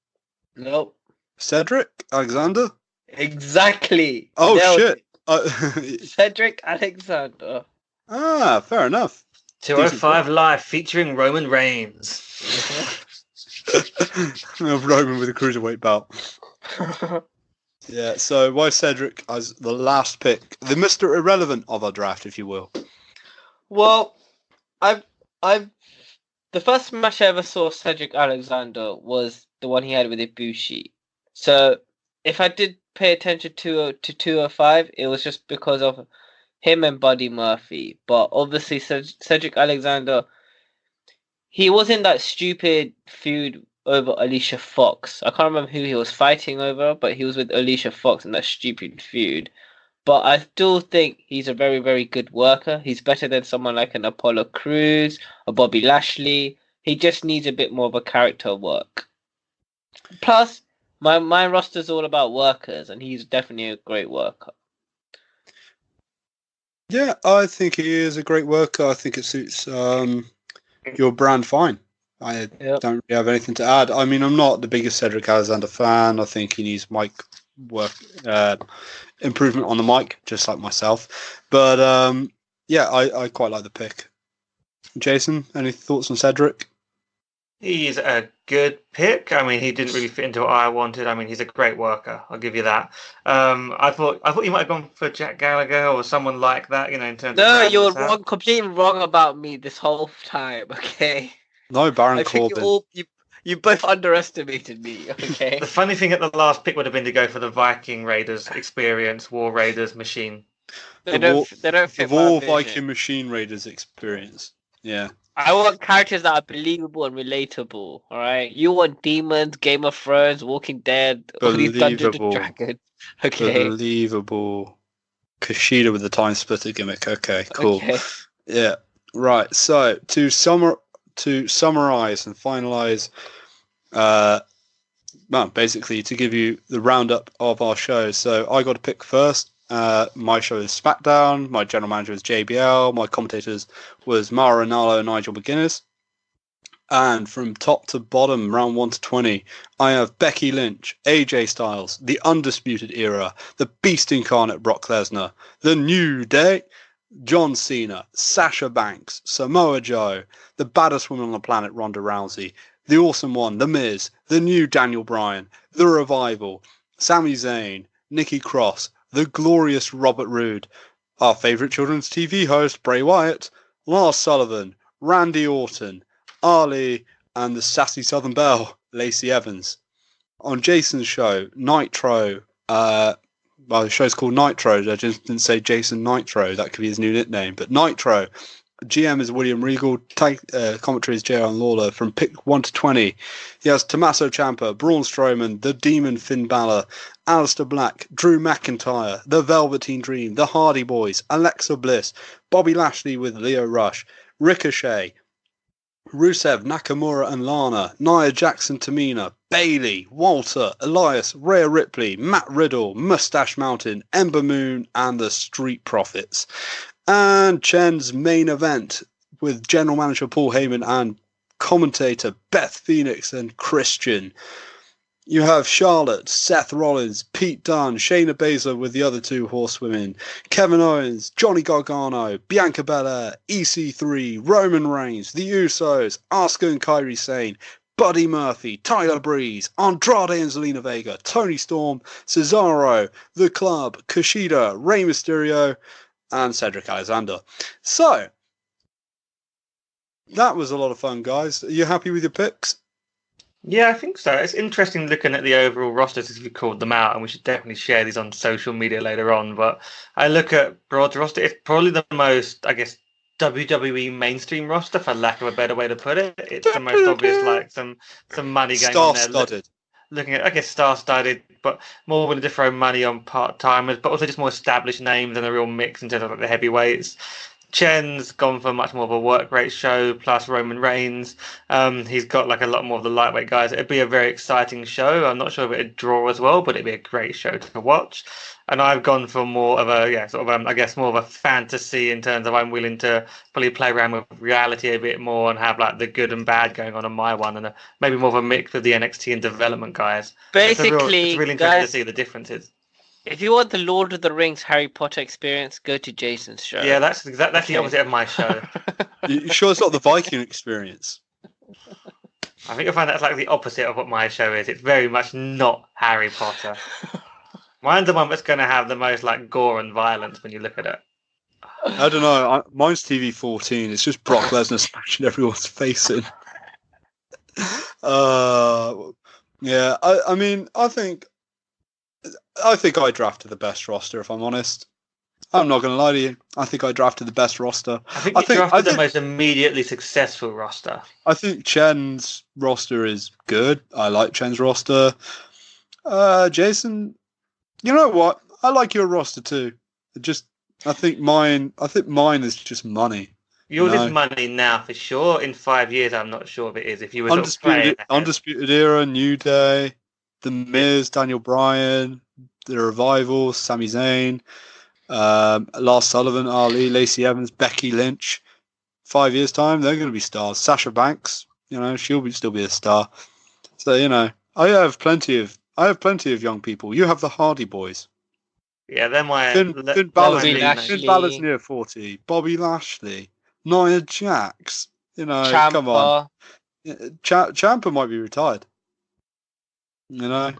Nope. Cedric Alexander? Exactly. Oh, Nailed shit. it. Cedric Alexander. Fair enough. 205 Live featuring Roman Reigns. Roman with a cruiserweight belt. Yeah, so why Cedric as the last pick? The Mr. Irrelevant of our draft, if you will. Well, the first match I ever saw Cedric Alexander was the one he had with Ibushi. So if I did pay attention to 205, it was just because of him and Buddy Murphy. But obviously Cedric Alexander, he was in that stupid feud over Alicia Fox. I can't remember who he was fighting over, but he was with Alicia Fox in that stupid feud. But I still think he's a very, very good worker. He's better than someone like an Apollo Crews or Bobby Lashley. He just needs a bit more of a character work. Plus, my roster's all about workers, and he's definitely a great worker. Yeah, I think he is a great worker. I think it suits your brand fine. I don't really have anything to add. I mean, I'm not the biggest Cedric Alexander fan. I think he needs mic work, improvement on the mic, just like myself. But yeah, I quite like the pick. Jason, any thoughts on Cedric? He's a good pick. I mean, he didn't really fit into what I wanted. I mean, he's a great worker. I'll give you that. I thought you might have gone for Jack Gallagher or someone like that. You know, in terms. No, of you're wrong, completely wrong about me this whole time. Okay. No, Baron I think Corbin. you both underestimated me. Okay. The funny thing at the last pick would have been to go for the Viking Raiders experience, War Raiders machine. They don't fit my War vision. Viking Machine Raiders experience. Yeah. I want characters that are believable and relatable. All right, you want demons, Game of Thrones, Walking Dead, all these Dungeons and Dragons. Okay. Believable. Kushida with the time splitter gimmick. Okay, cool. Okay. Yeah. Right. So to summarize and finalize, basically to give you the roundup of our show. So I got to pick first. My show is SmackDown. My general manager is JBL. My commentators was Mara Ronaldo and Nigel McGuinness. And from top to bottom, round 1 to 20, I have Becky Lynch, AJ Styles, The Undisputed Era, The Beast Incarnate Brock Lesnar, The New Day, John Cena, Sasha Banks, Samoa Joe, the baddest woman on the planet, Ronda Rousey, The Awesome One, The Miz, The New Daniel Bryan, The Revival, Sami Zayn, Nikki Cross, The Glorious Robert Roode, our favourite children's TV host, Bray Wyatt, Lars Sullivan, Randy Orton, Ali, and the sassy Southern Belle, Lacey Evans. On Jason's show, Nitro, the show's called Nitro. I just didn't say Jason Nitro. That could be his new nickname. But Nitro, GM is William Regal. Commentary is J.R. Lawler. From pick 1 to 20, he has Tommaso Ciampa, Braun Strowman, The Demon Finn Balor, Aleister Black, Drew McIntyre, The Velveteen Dream, The Hardy Boys, Alexa Bliss, Bobby Lashley with Leo Rush, Ricochet, Rusev, Nakamura and Lana, Nia Jackson, Tamina, Bayley, Walter, Elias, Rhea Ripley, Matt Riddle, Mustache Mountain, Ember Moon, and the Street Profits. And Chen's main event with General Manager Paul Heyman and commentator Beth Phoenix and Christian. You have Charlotte, Seth Rollins, Pete Dunne, Shayna Baszler with the other two horsewomen, Kevin Owens, Johnny Gargano, Bianca Belair, EC3, Roman Reigns, The Usos, Asuka and Kairi Sane, Buddy Murphy, Tyler Breeze, Andrade and Zelina Vega, Toni Storm, Cesaro, The Club, Kushida, Rey Mysterio, and Cedric Alexander. So, that was a lot of fun, guys. Are you happy with your picks? Yeah, I think so. It's interesting looking at the overall rosters as we called them out, and we should definitely share these on social media later on. But I look at Broad's roster, it's probably the most, I guess, WWE mainstream roster, for lack of a better way to put it. It's the most obvious, like some money going on there. Star-studded. Looking at, I guess, star-studded, but more willing to throw money on part-timers, but also just more established names and a real mix in terms of like the heavyweights. Chen's gone for much more of a work rate show, plus Roman Reigns. He's got like a lot more of the lightweight guys. It'd be a very exciting show. I'm not sure if it'd draw as well, but it'd be a great show to watch. And I've gone for more of a, I guess more of a fantasy in terms of I'm willing to probably play around with reality a bit more and have like the good and bad going on my one, and maybe more of a mix with the NXT and development guys. Basically, it's really interesting to see the differences. If you want the Lord of the Rings Harry Potter experience, go to Jason's show. Yeah, that's the opposite of my show. You sure it's not the Viking experience? I think you'll find that's like the opposite of what my show is. It's very much not Harry Potter. Mine's the one that's going to have the most like gore and violence when you look at it. I don't know. Mine's TV14. It's just Brock Lesnar smashing everyone's face in. Yeah, I mean, I think I drafted the best roster, if I'm honest. I'm not going to lie to you. I think I drafted the best roster. I think you drafted the most immediately successful roster. I think Chen's roster is good. I like Chen's roster. Jason, you know what? I like your roster too. I think mine is just money. Yours is money now for sure. In 5 years, I'm not sure if it is. If you were Undisputed Era, New Day, The Miz, Daniel Bryan, The Revival, Sami Zayn, Lars Sullivan, Ali, Lacey Evans, Becky Lynch. 5 years time, they're going to be stars. Sasha Banks, she'll still be a star. So I have plenty of young people. You have the Hardy Boys. Yeah, they're my Finn Balor's near 40. Bobby Lashley, Nia Jax. Ciampa. Come on. Ciampa might be retired. I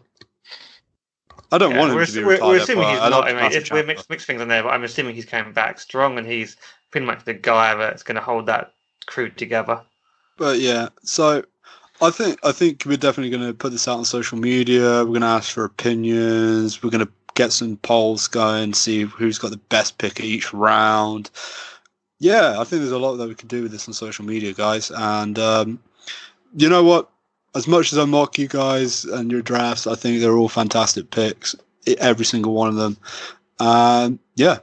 don't want him to be retired. We're assuming he's not. I mean, we're mixed things on there, but I'm assuming he's coming back strong, and he's pretty much the guy that's going to hold that crew together. But yeah, so I think we're definitely going to put this out on social media. We're going to ask for opinions. We're going to get some polls going, see who's got the best pick at each round. Yeah, I think there's a lot that we can do with this on social media, guys. And you know what? As much as I mock you guys and your drafts, I think they're all fantastic picks, every single one of them. Yeah,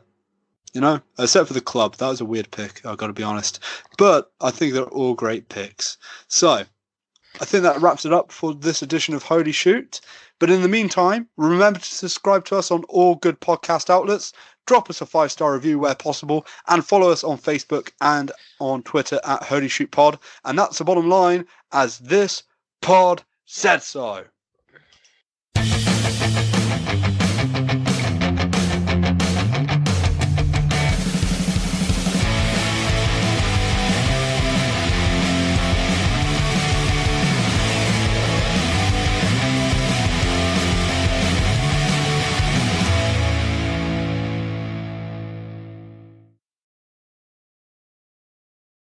except for the club. That was a weird pick, I've got to be honest. But I think they're all great picks. So I think that wraps it up for this edition of Holy Shoot. But in the meantime, remember to subscribe to us on all good podcast outlets. Drop us a 5-star review where possible, and follow us on Facebook and on Twitter at Holy Shoot Pod. And that's the bottom line, as this pod said so.